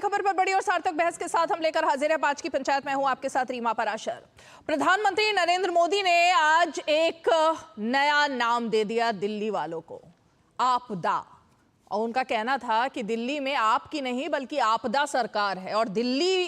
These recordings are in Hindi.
खबर पर बड़ी और सार्थक बहस के साथ हम लेकर हाजिर है आज की पंचायत में हूं आपके साथ रीमा पराशर। प्रधानमंत्री नरेंद्र मोदी ने आज एक नया नाम दे दिया दिल्ली वालों को, आपदा। और उनका कहना था कि दिल्ली में आपकी नहीं बल्कि आपदा सरकार है और दिल्ली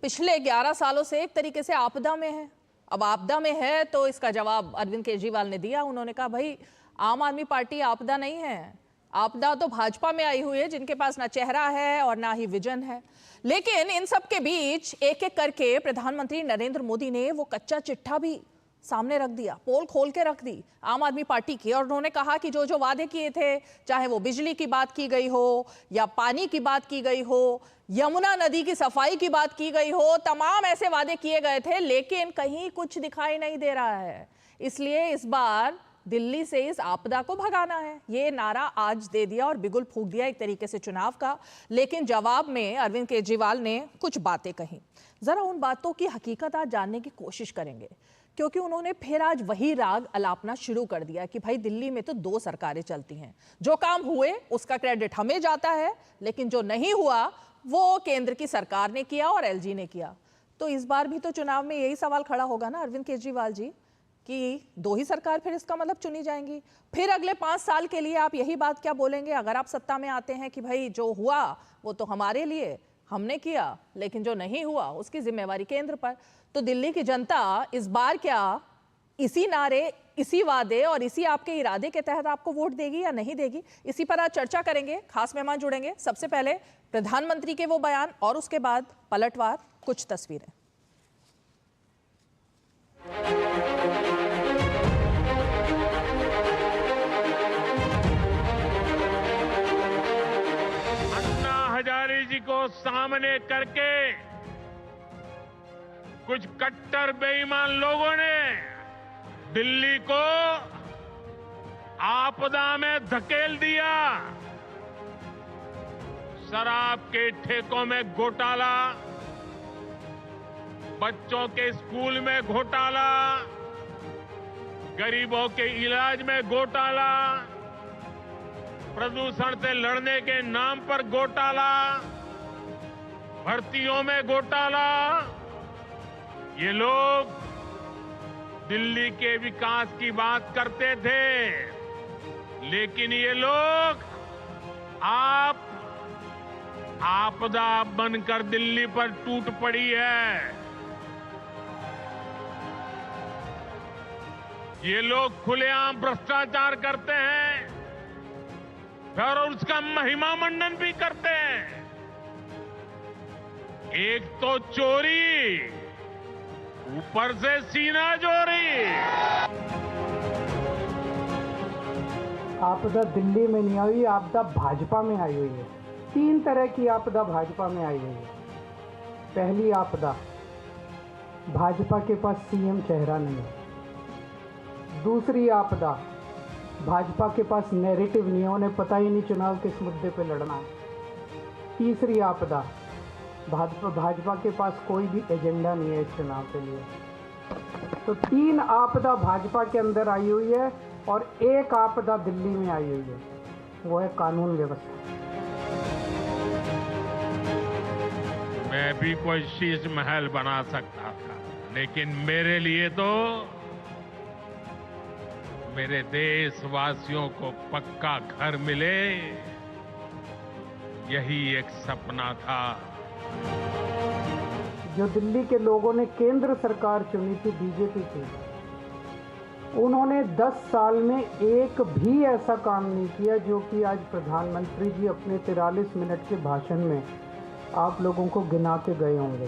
पिछले 11 सालों से एक तरीके से आपदा में है। अब आपदा में है तो इसका जवाब अरविंद केजरीवाल ने दिया। उन्होंने कहा भाई आम आदमी पार्टी आपदा नहीं है, आपदा तो भाजपा में आई हुई है जिनके पास ना चेहरा है और ना ही विजन है। लेकिन इन सब के बीच एक एक करके प्रधानमंत्री नरेंद्र मोदी ने वो कच्चा चिट्ठा भी सामने रख दिया, पोल खोल के रख दी आम आदमी पार्टी की। और उन्होंने कहा कि जो जो वादे किए थे, चाहे वो बिजली की बात की गई हो या पानी की बात की गई हो, यमुना नदी की सफाई की बात की गई हो, तमाम ऐसे वादे किए गए थे, लेकिन कहीं कुछ दिखाई नहीं दे रहा है। इसलिए इस बार दिल्ली से इस आपदा को भगाना है, ये नारा आज दे दिया और बिगुल फूंक दिया एक तरीके से चुनाव का। लेकिन जवाब में अरविंद केजरीवाल ने कुछ बातें कही। जरा उन बातों की हकीकत आज जानने की कोशिश करेंगे, क्योंकि उन्होंने फिर आज वही राग अलापना शुरू कर दिया कि भाई दिल्ली में तो 2 सरकारें चलती हैं, जो काम हुए उसका क्रेडिट हमें जाता है, लेकिन जो नहीं हुआ वो केंद्र की सरकार ने किया और एलजी ने किया। तो इस बार भी तो चुनाव में यही सवाल खड़ा होगा ना अरविंद केजरीवाल जी, कि 2 ही सरकार फिर इसका मतलब चुनी जाएंगी। फिर अगले 5 साल के लिए आप यही बात क्या बोलेंगे अगर आप सत्ता में आते हैं कि भाई जो हुआ वो तो हमारे लिए, हमने किया, लेकिन जो नहीं हुआ उसकी जिम्मेवारी केंद्र पर। तो दिल्ली की जनता इस बार क्या इसी नारे, इसी वादे और इसी आपके इरादे के तहत आपको वोट देगी या नहीं देगी? इसी पर आज चर्चा करेंगे। खास मेहमान जुड़ेंगे। सबसे पहले प्रधानमंत्री के वो बयान और उसके बाद पलटवार, कुछ तस्वीरें। हजारे जी को सामने करके कुछ कट्टर बेईमान लोगों ने दिल्ली को आपदा में धकेल दिया। शराब के ठेकों में घोटाला, बच्चों के स्कूल में घोटाला, गरीबों के इलाज में घोटाला, प्रदूषण से लड़ने के नाम पर घोटाला, भर्तियों में घोटाला। ये लोग दिल्ली के विकास की बात करते थे, लेकिन ये लोग आपदा बनकर दिल्ली पर टूट पड़ी है। ये लोग खुलेआम भ्रष्टाचार करते हैं और उसका महिमा मंडन भी करते हैं। एक तो चोरी, ऊपर से सीना चोरी। आपदा दिल्ली में नहीं आई, आपदा भाजपा में आई हुई है। 3 तरह की आपदा भाजपा में आई हुई है। पहली आपदा, भाजपा के पास सीएम चेहरा नहीं है। दूसरी आपदा, भाजपा के पास नैरेटिव नहीं है, उन्हें पता ही नहीं चुनाव किस मुद्दे पे लड़ना है। तीसरी आपदा, भाजपा के पास कोई भी एजेंडा नहीं है इस चुनाव के लिए। तो 3 आपदा भाजपा के अंदर आई हुई है और एक आपदा दिल्ली में आई हुई है, वो है कानून व्यवस्था। मैं भी कोई शीश महल बना सकता था, लेकिन मेरे लिए तो मेरे देशवासियों को पक्का घर मिले, यही एक सपना था। जो दिल्ली के लोगों ने केंद्र सरकार चुनी थी, बीजेपी की, उन्होंने 10 साल में एक भी ऐसा काम नहीं किया जो कि आज प्रधानमंत्री जी अपने 43 मिनट के भाषण में आप लोगों को गिना के गए होंगे।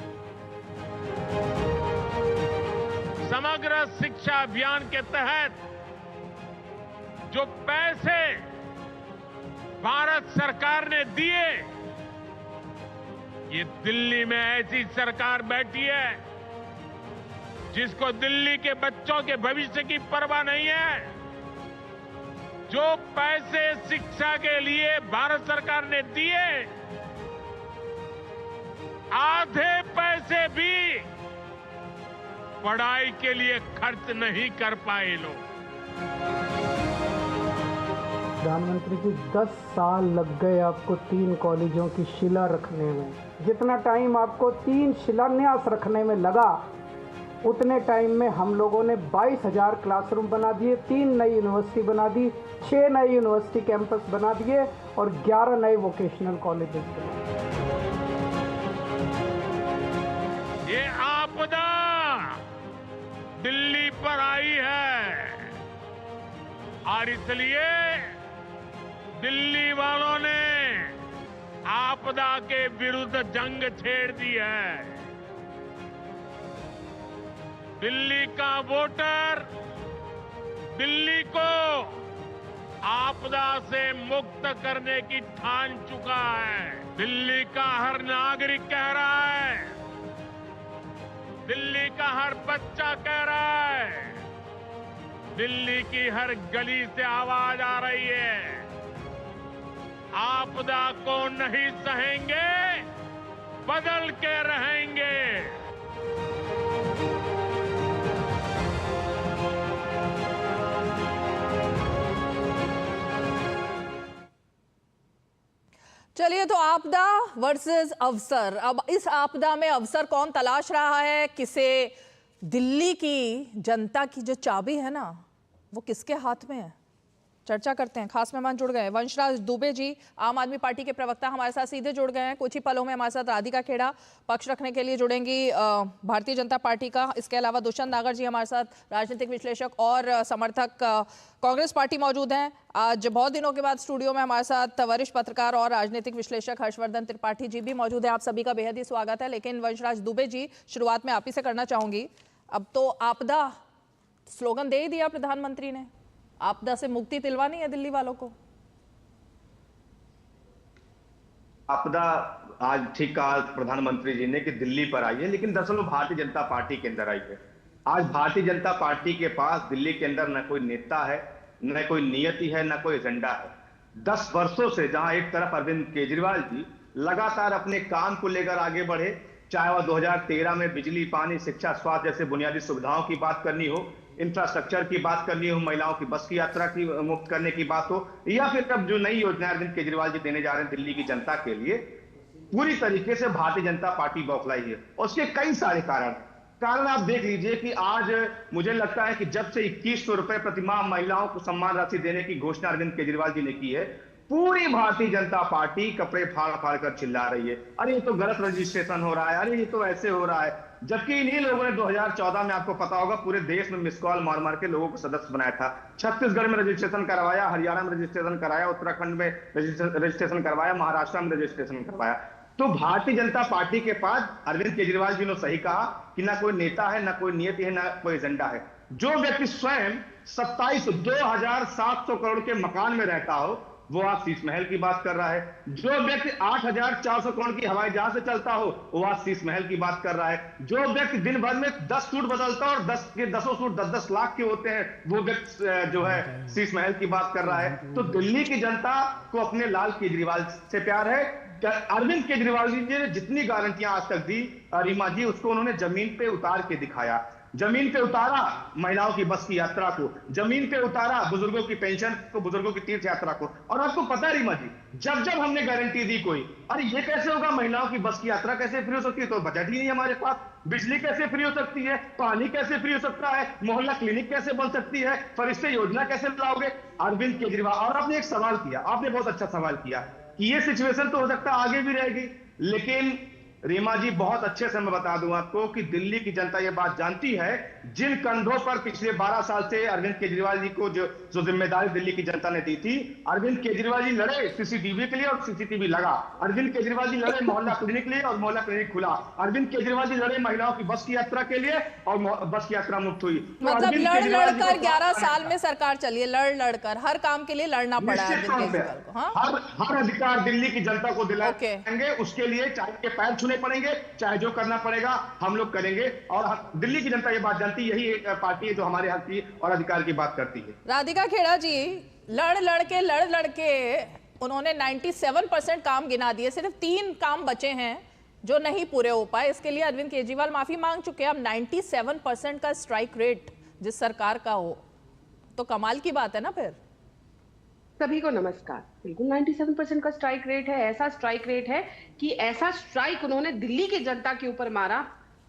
समग्र शिक्षा अभियान के तहत जो पैसे भारत सरकार ने दिए, ये दिल्ली में ऐसी सरकार बैठी है जिसको दिल्ली के बच्चों के भविष्य की परवाह नहीं है। जो पैसे शिक्षा के लिए भारत सरकार ने दिए, आधे पैसे भी पढ़ाई के लिए खर्च नहीं कर पाए लोग। प्रधानमंत्री जी 10 साल लग गए आपको 3 कॉलेजों की शिला रखने में। जितना टाइम आपको 3 शिलान्यास रखने में लगा, उतने टाइम में हम लोगों ने 22,000 क्लासरूम बना दिए, 3 नई यूनिवर्सिटी बना दी, 6 नए यूनिवर्सिटी कैंपस बना दिए और 11 नए वोकेशनल कॉलेजेस बना दिए। ये आपदा दिल्ली पर आई है और इसलिए दिल्ली वालों ने आपदा के विरुद्ध जंग छेड़ दी है। दिल्ली का वोटर दिल्ली को आपदा से मुक्त करने की ठान चुका है। दिल्ली का हर नागरिक कह रहा है, दिल्ली का हर बच्चा कह रहा है, दिल्ली की हर गली से आवाज आ रही है, आपदा को नहीं सहेंगे, बदल के रहेंगे। चलिए, तो आपदा वर्सेस अवसर। अब इस आपदा में अवसर कौन तलाश रहा है, किसे? दिल्ली की जनता की जो चाबी है ना, वो किसके हाथ में है? चर्चा करते हैं। खास मेहमान जुड़ गए हैं, वंशराज दुबे जी, आम आदमी पार्टी के प्रवक्ता हमारे साथ सीधे जुड़ गए हैं। कुछ ही पलों में हमारे साथ राधिका खेड़ा पक्ष रखने के लिए जुड़ेंगी भारतीय जनता पार्टी का। इसके अलावा दुष्यंत नागर जी हमारे साथ, राजनीतिक विश्लेषक और समर्थक कांग्रेस पार्टी मौजूद हैं। आज बहुत दिनों के बाद स्टूडियो में हमारे साथ वरिष्ठ पत्रकार और राजनीतिक विश्लेषक हर्षवर्धन त्रिपाठी जी भी मौजूद है। आप सभी का बेहद ही स्वागत है। लेकिन वंशराज दुबे जी, शुरुआत में आप ही से करना चाहूंगी। अब तो आपदा स्लोगन दे ही दिया प्रधानमंत्री ने, आपदा से मुक्ति दिलवानी है दिल्ली वालों को। आपदा आज ठीक कहा प्रधानमंत्री जी ने कि दिल्ली पर आई है, लेकिन दरअसल वो भारतीय जनता पार्टी के अंदर आई है। आज भारतीय जनता पार्टी के पास दिल्ली के अंदर न कोई नेता है, न कोई नियति है, न कोई एजेंडा है। 10 वर्षों से जहां एक तरफ अरविंद केजरीवाल जी लगातार अपने काम को लेकर आगे बढ़े, चाहे वह 2013 में बिजली, पानी, शिक्षा, स्वास्थ्य जैसे बुनियादी सुविधाओं की बात करनी हो, इंफ्रास्ट्रक्चर की बात करनी हो, महिलाओं की बस की यात्रा की मुक्त करने की बात हो, या फिर अब जो नई योजना अरविंद केजरीवाल जी देने जा रहे हैं दिल्ली की जनता के लिए, पूरी तरीके से भारतीय जनता पार्टी बौखलाई है। उसके कई सारे कारण आप देख लीजिए कि आज मुझे लगता है कि जब से 2100 रुपए प्रतिमाह महिलाओं को सम्मान राशि देने की घोषणा अरविंद केजरीवाल जी ने की है, पूरी भारतीय जनता पार्टी कपड़े फाड़ फाड़ कर चिल्ला रही है, अरे ये तो गलत रजिस्ट्रेशन हो रहा है, अरे ये तो ऐसे हो रहा है। जबकि इन्हीं लोगों ने 2014 में, आपको पता होगा, पूरे देश में मिस कॉल मार मार के लोगों को सदस्य बनाया था। छत्तीसगढ़ में रजिस्ट्रेशन करवाया, हरियाणा में रजिस्ट्रेशन कराया, उत्तराखंड में रजिस्ट्रेशन करवाया, महाराष्ट्र में रजिस्ट्रेशन करवाया। तो भारतीय जनता पार्टी के पास अरविंद केजरीवाल जी ने सही कहा कि ना कोई नेता है, ना कोई नियति है, ना कोई एजेंडा है। जो व्यक्ति स्वयं 27,700 करोड़ के मकान में रहता हो, वो आज शीश महल की बात कर रहा है। जो व्यक्ति 8,400 करोड़ की हवाई जहाज से चलता हो, वो आज शीश महल की बात कर रहा है। जो व्यक्ति दिन भर में 10 सूट बदलता और 10 सूट 10-10 लाख के होते हैं, वो व्यक्ति जो है शीश महल की बात कर रहा है। तो दिल्ली की जनता को अपने लाल केजरीवाल से प्यार है। अरविंद केजरीवाल जी ने जितनी गारंटियां आज तक दी रीमा जी, उसको उन्होंने जमीन पे उतार के दिखाया। जमीन पे उतारा महिलाओं की बस की यात्रा को, जमीन पे उतारा बुजुर्गों की पेंशन को, बुजुर्गों की तीर्थ यात्रा को। और आपको पता है रीमा जी, जब जब हमने गारंटी दी कोई, अरे ये कैसे होगा, महिलाओं की बस की यात्रा कैसे फ्री हो सकती है, तो बजट ही नहीं हमारे पास। बिजली कैसे फ्री हो सकती है, पानी कैसे फ्री हो सकता है, मोहल्ला क्लिनिक कैसे बन सकती है, फरिश्ते योजना कैसे लाओगे, अरविंद केजरीवाल। और आपने एक सवाल किया, आपने बहुत अच्छा सवाल किया कि ये सिचुएशन तो हो सकता है आगे भी रहेगी, लेकिन रीमा जी बहुत अच्छे से मैं बता दूं आपको कि दिल्ली की जनता ये बात जानती है, जिन कंधों पर पिछले 12 साल से अरविंद केजरीवाल जी को जो जिम्मेदारी दिल्ली की जनता ने दी थी, अरविंद केजरीवाल जी लड़े सीसीटीवी के लिए और सीसीटीवी लगा, अरविंद केजरीवाल जी लड़े मोहल्ला क्लिनिक के लिए और मोहल्ला क्लिनिक खुला, अरविंद केजरीवाल जी लड़े महिलाओं की बस की यात्रा के लिए और बस की यात्रा मुक्त हुई। मतलब लड़ लड़कर 11 साल में सरकार चली है, लड़ लड़कर हर काम के लिए लड़ना पड़ा है अरविंद केजरीवाल को। हाँ? हर अधिकार दिल्ली की जनता को दिलाएंगे, उसके लिए चाहे के पैर छूने पड़ेंगे, चाहे जो करना पड़ेगा हम लोग करेंगे। और दिल्ली की जनता ये बात जानती है, यही एक पार्टी है जो हमारे हक की और अधिकार की बात करती है। राधिका खेड़ा जी, लड़ लड़के उन्होंने 97% काम गिना दिए, सिर्फ 3 काम बचे हैं जो नहीं पूरे हो पाए। इसके लिए अरविंद केजरीवाल माफी मांग चुके हैं। अब 97% का स्ट्राइक रेट जिस सरकार का हो, तो कमाल की बात है ना फिर। सभी को नमस्कार। बिल्कुल 97% का स्ट्राइक रेट है। ऐसा स्ट्राइक रेट है कि ऐसा स्ट्राइक उन्होंने दिल्ली की जनता के ऊपर मारा।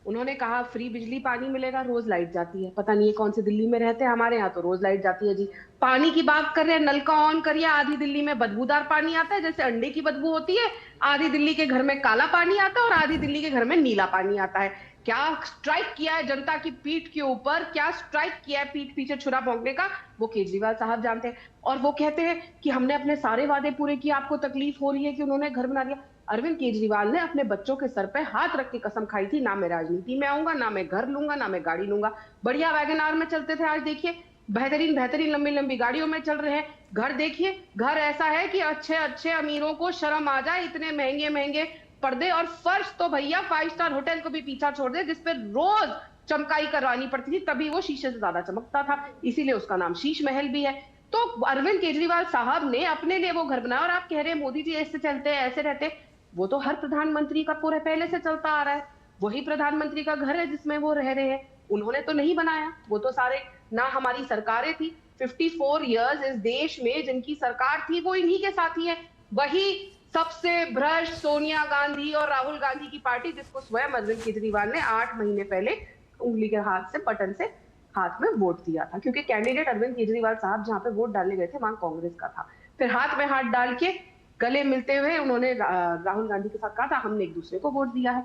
उन्होंने कहा फ्री बिजली पानी मिलेगा, रोज लाइट जाती है। पता नहीं है कौन सी दिल्ली में रहते हैं, हमारे यहाँ तो रोज लाइट जाती है जी। पानी की बात कर रहे हैं, नल का ऑन करिए, आधी दिल्ली में बदबूदार पानी आता है, जैसे अंडे की बदबू होती है। आधी दिल्ली के घर में काला पानी आता है और आधी दिल्ली के घर में नीला पानी आता है। क्या स्ट्राइक किया है जनता की पीठ के ऊपर, क्या स्ट्राइक किया है पीठ पीछे छुरा भोंकने का, वो केजरीवाल साहब जानते हैं। और वो कहते हैं कि हमने अपने सारे वादे पूरे किए, आपको तकलीफ हो रही है कि उन्होंने घर बना दिया। अरविंद केजरीवाल ने अपने बच्चों के सर पे हाथ रख के कसम खाई थी, ना मैं राजनीति में आऊंगा, ना मैं घर लूंगा, ना मैं गाड़ी लूंगा। बढ़िया वैगन आर में चलते थे, आज देखिए बेहतरीन बेहतरीन लंबी लंबी गाड़ियों में चल रहे हैं। घर देखिए, घर ऐसा है कि अच्छे अच्छे अमीरों को शर्म आ जाए, इतने महंगे महंगे पर्दे और फर्श तो भैया 5 स्टार होटल को भी पीछा छोड़ दे, जिसपे रोज चमकाई करवानी पड़ती थी, तभी वो शीशे से ज्यादा चमकता था, इसीलिए उसका नाम शीश महल भी है। तो अरविंद केजरीवाल साहब ने अपने लिए वो घर बनाया। और आप कह रहे हैं मोदी जी ऐसे चलते हैं, ऐसे रहते, वो तो हर प्रधानमंत्री का पूरे पहले से चलता आ रहा है। वही प्रधानमंत्री का घर है जिसमें वो रह रहे हैं, उन्होंने तो नहीं बनाया। वो तो सारे ना हमारी सरकारें थी 54 इयर्स इस देश में जिनकी सरकार थी, वो इन्हीं के साथी है। वही सबसे भ्रष्ट सोनिया गांधी और राहुल गांधी की पार्टी, जिसको स्वयं अरविंद केजरीवाल ने 8 महीने पहले उंगली के हाथ से बटन से हाथ में वोट दिया था, क्योंकि कैंडिडेट अरविंद केजरीवाल साहब जहां पे वोट डालने गए थे वहां कांग्रेस का था। फिर हाथ में हाथ डाल के गले मिलते हुए उन्होंने राहुल गांधी के साथ कहा था हमने एक दूसरे को वोट दिया है।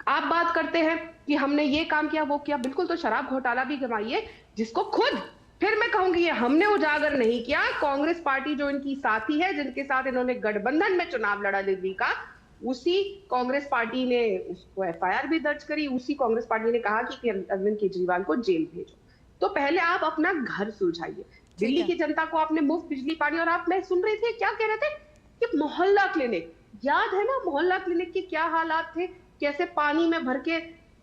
आप बात करते हैं कि हमने ये काम किया वो किया, बिल्कुल। तो शराब घोटाला भी गवाइए, जिसको खुद फिर मैं कहूंगी ये हमने उजागर नहीं किया, कांग्रेस पार्टी जो इनकी साथी है, जिनके साथ इन्होंने गठबंधन में चुनाव लड़ा दिल्ली का, उसी कांग्रेस पार्टी ने उसको एफआईआर भी दर्ज करी। उसी कांग्रेस पार्टी ने कहा कि अरविंद केजरीवाल को जेल भेजो। तो पहले आप अपना घर सुलझाइए। दिल्ली की जनता को आपने मुफ्त बिजली पानी, और आप मैं सुन रही थी क्या कह रहे थे कि मोहल्ला क्लिनिक, याद है ना मोहल्ला क्लिनिक के क्या हालात थे, कैसे पानी में भर के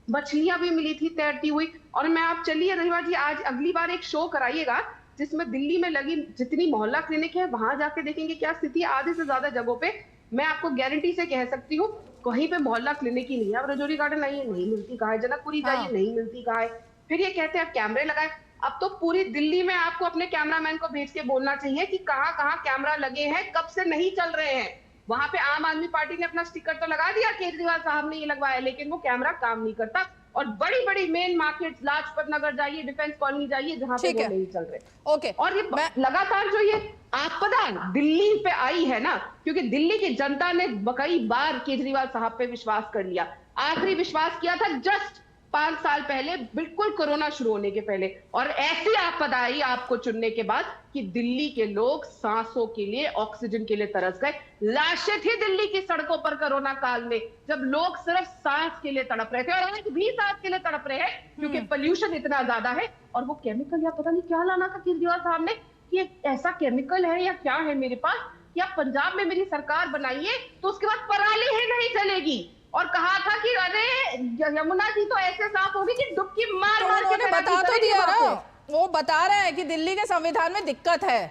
मछलियां भी मिली थी तैरती हुई। और मैं आप चलिए रहीवा जी, आज अगली बार एक शो कराइएगा जिसमें दिल्ली में लगी जितनी मोहल्ला क्लिनिक है वहां जाके देखेंगे क्या स्थिति। आधे से ज्यादा जगहों पे मैं आपको गारंटी से कह सकती हूँ कहीं पे मोहल्ला क्लिनिक ही नहीं है। अब रजौरी गार्डन आइए, नहीं मिलती कहाँ है, जनकपुरी जाइए, नहीं मिलती कहाँ है। फिर ये कहते हैं कैमरे लगाए। अब तो पूरी दिल्ली में आपको अपने कैमरामैन को भेज के बोलना चाहिए कि कहाँ कहाँ कैमरा लगे हैं, कब से नहीं चल रहे हैं। वहां पे आम आदमी पार्टी ने अपना स्टिकर तो लगा दिया, केजरीवाल साहब ने ये लगवाया, लेकिन वो कैमरा काम नहीं करता। और बड़ी बड़ी मेन मार्केट, लाजपत नगर जाइए, डिफेंस कॉलोनी जाइए, जहां पे वो नहीं चल रहे। ओके। और ये लगातार जो ये आपदा दिल्ली पे आई है ना, क्योंकि दिल्ली की जनता ने कई बार केजरीवाल साहब पे विश्वास कर लिया। आखिरी विश्वास किया था जस्ट 5 साल पहले, बिल्कुल कोरोना शुरू होने के पहले। और ऐसी आपदा आई आपको चुनने के बाद कि दिल्ली के लोग सांसों के लिए, ऑक्सीजन के लिए तरस गए। लाशें थी दिल्ली की सड़कों पर कोरोना काल में, जब लोग सिर्फ सांस के लिए तड़प रहे थे, और आज भी सांस के लिए तड़प रहे हैं क्योंकि पोल्यूशन इतना ज्यादा है। और वो केमिकल या पता नहीं क्या लाना था केजरीवाल साहब ने कि ऐसा केमिकल है या क्या है मेरे पास, या पंजाब में मेरी सरकार बनाइए तो उसके बाद पराली ही नहीं चलेगी। और कहा था कि अरे यमुना जी तो ऐसे साफ होगी कि डुबकी मार मार के बता तो दिया ना, वो बता रहे हैं कि दिल्ली के संविधान में दिक्कत है,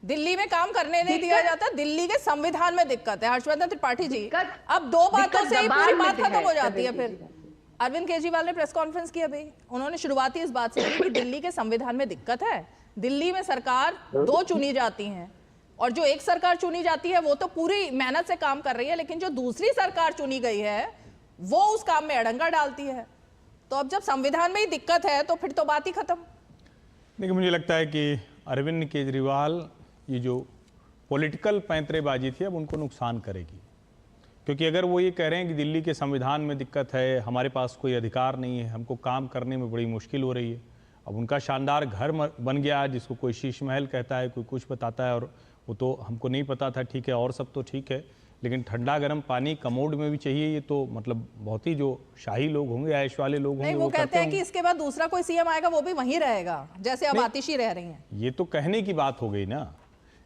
दिल्ली में काम करने नहीं दिया जाता, दिल्ली के संविधान में दिक्कत है। हर्षवर्धन त्रिपाठी जी, अब 2 बातों से ही पूरी बात खत्म हो जाती है। फिर अरविंद केजरीवाल ने प्रेस कॉन्फ्रेंस की, अभी उन्होंने शुरुआती इस बात से की कि दिल्ली के संविधान में दिक्कत है। दिल्ली में सरकार 2 चुनी जाती हैं, और जो एक सरकार चुनी जाती है वो तो पूरी मेहनत से काम कर रही है, लेकिन जो दूसरी सरकार चुनी गई है वो उस काम में अड़ंगा डालती है। तो अब जब संविधान में ही दिक्कत है तो फिर तो बात ही खत्म। देखिए, मुझे लगता है कि अरविंद केजरीवाल ये जो पॉलिटिकल पैंतरेबाजी थी अब उनको नुकसान करेगी, क्योंकि अगर वो ये कह रहे हैं कि दिल्ली के संविधान में दिक्कत है, हमारे पास कोई अधिकार नहीं है, हमको काम करने में बड़ी मुश्किल हो रही है। अब उनका शानदार घर बन गया जिसको कोई शीश महल कहता है, कोई कुछ बताता है, और वो तो हमको नहीं पता था, ठीक है, और सब तो ठीक है, लेकिन ठंडा गर्म पानी कमोड में भी चाहिए। ये तो मतलब बहुत ही जो शाही लोग होंगे, ऐश वाले लोग होंगे, वो कहते हैं कि इसके बाद दूसरा कोई सीएम आएगा वो भी वहीं रहेगा जैसे अब आतिशी रह रही हैं। ये तो कहने की बात हो गई ना,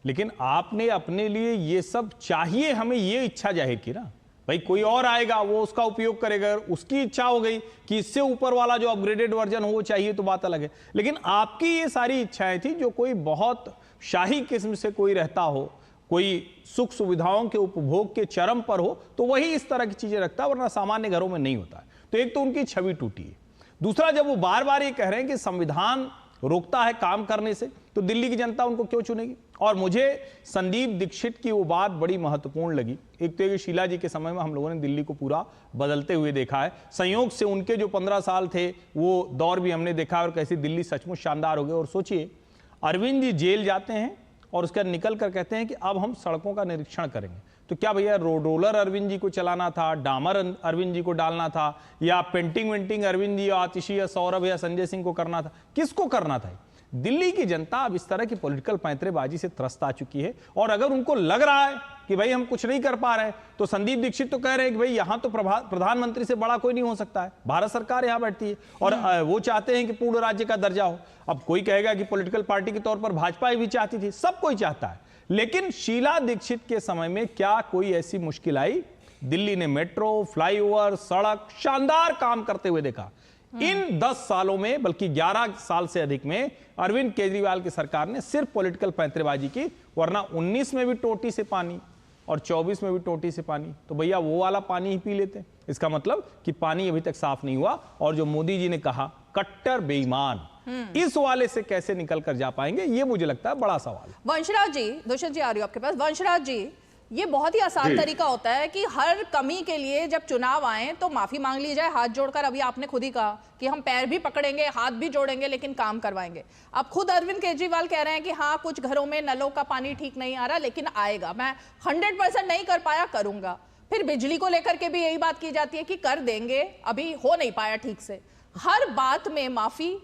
लेकिन आपने अपने लिए ये सब चाहिए, हमें ये इच्छा जाहिर की ना, भाई कोई और आएगा वो उसका उपयोग करेगा, उसकी इच्छा हो गई कि इससे ऊपर वाला जो अपग्रेडेड वर्जन हो वो चाहिए, तो बात अलग है। लेकिन आपकी ये सारी इच्छाएं थी, जो कोई बहुत शाही किस्म से कोई रहता हो, कोई सुख सुविधाओं के उपभोग के चरम पर हो, तो वही इस तरह की चीजें रखता है, वरना सामान्य घरों में नहीं होता है। तो एक तो उनकी छवि टूटी है। दूसरा, जब वो बार बार ये कह रहे हैं कि संविधान रोकता है काम करने से, तो दिल्ली की जनता उनको क्यों चुनेगी? और मुझे संदीप दीक्षित की वो बात बड़ी महत्वपूर्ण लगी। एक तो ये शीला जी के समय में हम लोगों ने दिल्ली को पूरा बदलते हुए देखा है, संयोग से उनके जो 15 साल थे वो दौर भी हमने देखा और कैसी दिल्ली सचमुच शानदार हो गई। और सोचिए अरविंद जी जेल जाते हैं और उसके बाद निकल कर कहते हैं कि अब हम सड़कों का निरीक्षण करेंगे। तो क्या भैया रोलर अरविंद जी को चलाना था, डामर अरविंद जी को डालना था, या पेंटिंग वेंटिंग अरविंद जी या आतिशी या सौरभ या संजय सिंह को करना था? किसको करना था? दिल्ली की जनता अब इस तरह की पॉलिटिकल पैंतरेबाजी से त्रस्त आ चुकी है। और अगर उनको लग रहा है कि भाई हम कुछ नहीं कर पा रहे, तो संदीप दीक्षित तो कह रहे हैं कि भाई यहां तो प्रधानमंत्री से बड़ा कोई नहीं हो सकता है, भारत सरकार यहां बैठती है और वो चाहते हैं कि पूर्ण राज्य का दर्जा हो। अब कोई कहेगा कि पॉलिटिकल पार्टी के तौर पर भाजपा भी चाहती थी, सब कोई चाहता है, लेकिन शीला दीक्षित के समय में क्या कोई ऐसी मुश्किल आई? दिल्ली ने मेट्रो, फ्लाईओवर, सड़क शानदार काम करते हुए देखा। इन 10 सालों में, बल्कि 11 साल से अधिक में अरविंद केजरीवाल की सरकार ने सिर्फ पॉलिटिकल पैंतरेबाजी की, वरना 19 में भी टोटी से पानी और 24 में भी टोटी से पानी, तो भैया वो वाला पानी ही पी लेते। इसका मतलब कि पानी अभी तक साफ नहीं हुआ। और जो मोदी जी ने कहा कट्टर बेईमान, इस वाले से कैसे निकल कर जा पाएंगे, ये मुझे लगता है बड़ा सवाल। वंशराज जी, दुष्यंत जी आ रही हो आपके पास। वंशराज जी, ये बहुत ही आसान तरीका होता है कि हर कमी के लिए जब चुनाव आए तो माफी मांग ली जाए हाथ जोड़कर। अभी आपने खुद ही कहा कि हम पैर भी पकड़ेंगे, हाथ भी जोड़ेंगे, लेकिन काम करवाएंगे। अब खुद अरविंद केजरीवाल कह रहे हैं कि हाँ कुछ घरों में नलों का पानी ठीक नहीं आ रहा, लेकिन आएगा, मैं 100% नहीं कर पाया, करूंगा। फिर बिजली को लेकर के भी यही बात की जाती है कि कर देंगे, अभी हो नहीं पाया ठीक से। हर बात में माफी,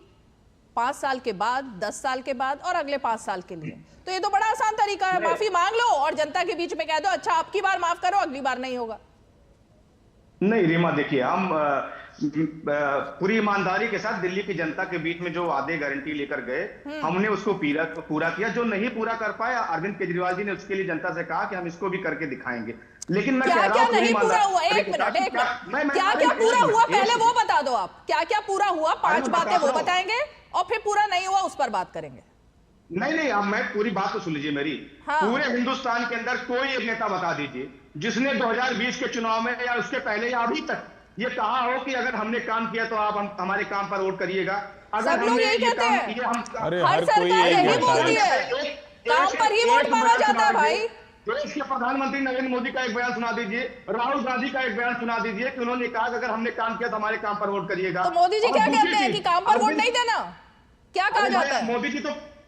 5 साल के बाद, 10 साल के बाद और अगले 5 साल के लिए। तो ये तो बड़ा आसान तरीका है, माफी मांग लो और जनता के बीच में कह दो अच्छा अब की बार माफ करो, अगली बार नहीं होगा। नहीं रीमा, देखिए हम पूरी ईमानदारी के साथ दिल्ली की जनता के बीच में जो वादे गारंटी लेकर गए, हमने उसको पूरा किया। जो नहीं पूरा कर पाया, अरविंद केजरीवाल जी ने उसके लिए जनता से कहा कि हम इसको भी करके दिखाएंगे। लेकिन मैं क्या क्या नहीं पूरा हुआ? एक मिनट, क्या क्या पूरा हुआ पहले वो बता दो आप। क्या क्या पूरा हुआ? 5 बातें वो बताएंगे और फिर पूरा नहीं हुआ उस पर बात करेंगे। नहीं, अब मैं पूरी बात तो सुन लीजिए मेरी। हाँ। पूरे हिंदुस्तान के अंदर कोई एक नेता बता दीजिए जिसने 2020 के चुनाव में या उसके पहले या अभी तक ये कहा हो कि अगर हमने काम किया तो आप हमारे काम पर वोट करिएगा। अगर सब लोग यही कहते हैं, हर सरकार यही बोलती है, काम पर ही वोट मांगा जाता है भाई। देश के प्रधानमंत्री नरेंद्र मोदी का एक बयान सुना दीजिए, राहुल गांधी का एक बयान सुना दीजिए कि उन्होंने कहा कि अगर हमने काम किया तो हमारे काम पर वोट करिएगा। तो मोदी जी क्या कहते हैं कि काम पर वोट नहीं देना? क्या कहा जाता है?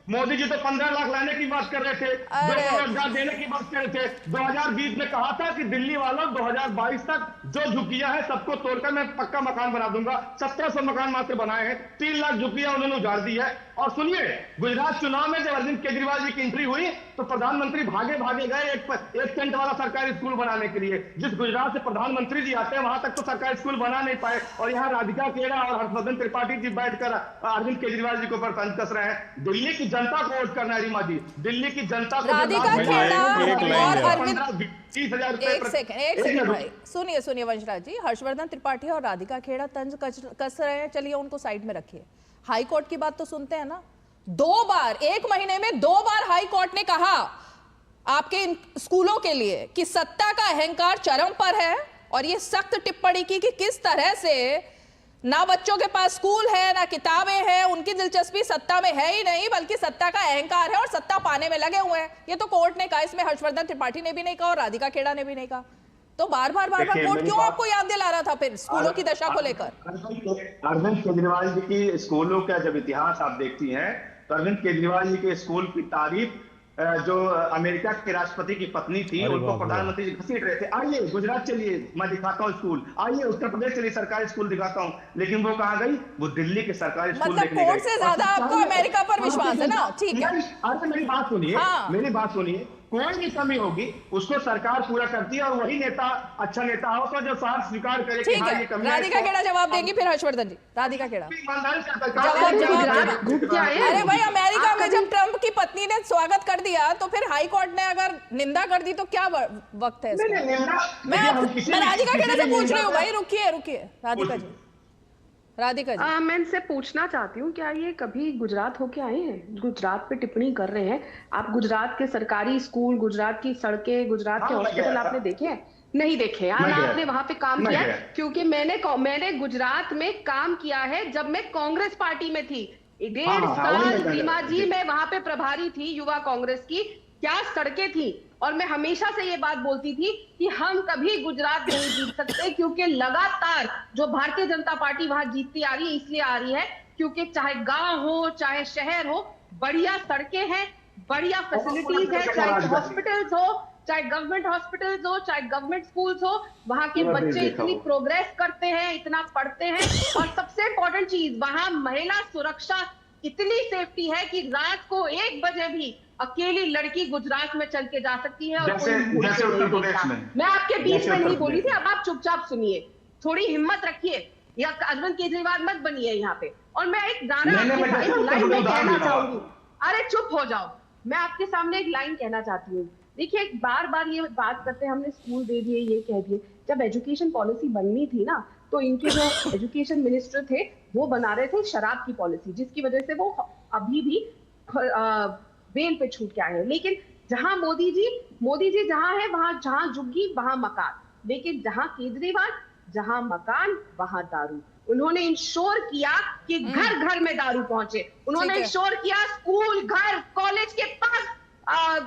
मोदी जी तो 15 लाख लाने की बात कर रहे थे, 2 रोजगार देने की बात कर रहे थे। 2020 में कहा था कि दिल्ली वालों 2022 तक जो झुग्गियां हैं सबको तोड़कर मैं पक्का मकान बना दूंगा। 1700 मकान मात्र बनाए हैं, 3 लाख झुग्गियां उन्होंने उजाड़ दी है। और सुनिए, गुजरात चुनाव में जब अरविंद केजरीवाल जी की एंट्री हुई तो प्रधानमंत्री भागे गए एक टेंट वाला सरकारी स्कूल बनाने के लिए। जिस गुजरात से प्रधानमंत्री जी आते हैं वहां तक तो सरकारी स्कूल बना नहीं पाए, और यहाँ राधिका खेड़ा और हर्षवर्धन त्रिपाठी जी बैठकर अरविंद केजरीवाल जी के ऊपर तंज कस रहे हैं। दिल्ली की जनता को वोट करना है रीमा जी, दिल्ली की जनता को। राधिका खेड़ा और अरविंद, 30,000 रुपए। एक सेकंड भाई, सुनिए वंशराज जी, हर्षवर्धन त्रिपाठी और राधिका खेड़ा तंज कस रहे हैं, चलिए उनको साइड में रखिए। हाई कोर्ट की बात तो सुनते हैं ना, 2 बार, 1 महीने में 2 बार हाई कोर्ट ने कहा आपके इन स्कूलों के लिए कि सत्ता का अहंकार चरम पर है, और ये सख्त टिप्पणी की कि किस तरह से ना बच्चों के पास स्कूल है, ना किताबें हैं, उनकी दिलचस्पी सत्ता में है ही नहीं, बल्कि सत्ता का अहंकार है और सत्ता पाने में लगे हुए हैं। ये तो कोर्ट ने कहा, इसमें हर्षवर्धन त्रिपाठी ने भी नहीं कहा और राधिका खेड़ा ने भी नहीं कहा। तो बार बार कोर्ट क्यों आपको याद दिला रहा था फिर स्कूलों की दशा को लेकर? अरविंद केजरीवाल जी की स्कूलों का जब इतिहास आप देखती हैं तो अरविंद केजरीवाल जी के स्कूल की तारीफ जो अमेरिका के राष्ट्रपति की पत्नी थी उनको प्रधानमंत्री जी घसीट रहे थे, आइए गुजरात चलिए मैं दिखाता हूँ स्कूल, आइए उत्तर प्रदेश चलिए सरकारी स्कूल दिखाता हूँ। लेकिन वो कहाँ गई? वो दिल्ली के सरकारी स्कूल देखने गई। कोर्ट से ज्यादा आपको अमेरिका पर विश्वास है ना? ठीक है, अरे मेरी बात सुनिए, मेरी बात सुनिए। कोई भी कमी होगी उसको सरकार पूरा करती है, और वही नेता अच्छा नेता हो तो जो साथ स्वीकार करे कि हाँ ये कमी है। राधिका खेड़ा जवाब देंगी, फिर हर्षवर्धन जी। राधिका खेड़ा जवाब। अरे भाई, अमेरिका में जब ट्रंप की पत्नी ने स्वागत कर दिया तो फिर हाई कोर्ट ने अगर निंदा कर दी तो क्या वक्त है? मैं राधिका खेड़ा से पूछ रही हूँ भाई, रुकिए राधिका जी। मैं इनसे पूछना चाहती हूँ, क्या ये कभी गुजरात होके आए हैं? गुजरात पे टिप्पणी कर रहे हैं आप। गुजरात के सरकारी स्कूल, गुजरात की सड़कें, गुजरात के हॉस्पिटल आपने देखे हैं? नहीं देखे यार, आपने वहां पे काम किया? क्योंकि मैंने गुजरात में काम किया है जब मैं कांग्रेस पार्टी में थी। डेढ़ हाँ, वही साल मैं कह रहा रीमा हूं। जी मैं वहां पे प्रभारी थी युवा कांग्रेस की, क्या सड़कें थी। और मैं हमेशा से ये बात बोलती थी कि हम कभी गुजरात नहीं जीत सकते, क्योंकि लगातार जो भारतीय जनता पार्टी वहां जीतती आ रही है, इसलिए आ रही है क्योंकि चाहे गांव हो चाहे शहर हो, बढ़िया सड़कें हैं, बढ़िया फैसिलिटीज है, चाहे हॉस्पिटल्स हो, चाहे गवर्नमेंट हॉस्पिटल्स हो, चाहे गवर्नमेंट स्कूल्स हो, वहां के पूरा देश बच्चे देखा इतनी होगा। प्रोग्रेस करते हैं, इतना पढ़ते हैं। और सबसे इंपॉर्टेंट चीज, वहां महिला सुरक्षा इतनी सेफ्टी है कि रात को 1 बजे भी अकेली लड़की गुजरात में चल के जा सकती है और जैसे- कोई मुड़ के जैसे नहीं उत्तर प्रदेश देखता। में। मैं आपके बीच जैसे में उत्तर नहीं बोली प्रदेश थी, अब आप चुपचाप सुनिए, थोड़ी हिम्मत रखिए, या अरविंद केजरीवाल मत बनिए यहाँ पे। और मैं एक गाना नहीं, आपके मैं सामने जैसे लाइन में उदाहरण कहना दे रहा हूं चाहूंगी। अरे चुप हो जाओ, मैं आपके सामने एक लाइन कहना चाहती हूँ। देखिए, बार बार ये बात करते हैं, हमने स्कूल दे दिए, ये कह दिए। जब एजुकेशन पॉलिसी बननी थी ना, तो इनके जो एजुकेशन मिनिस्टर थे वो बना रहे थे शराब की पॉलिसी, जिसकी वजह से वो अभी भी बेल पे छूट के आए हैं। लेकिन जहां मोदी जी जहां है, वहां जहां झुग्गी वहां मकान, लेकिन जहां केजरीवाल जहां मकान वहां दारू। उन्होंने इंश्योर किया कि घर घर में दारू पहुंचे, उन्होंने ठीक है। इंश्योर किया स्कूल घर कॉलेज के पास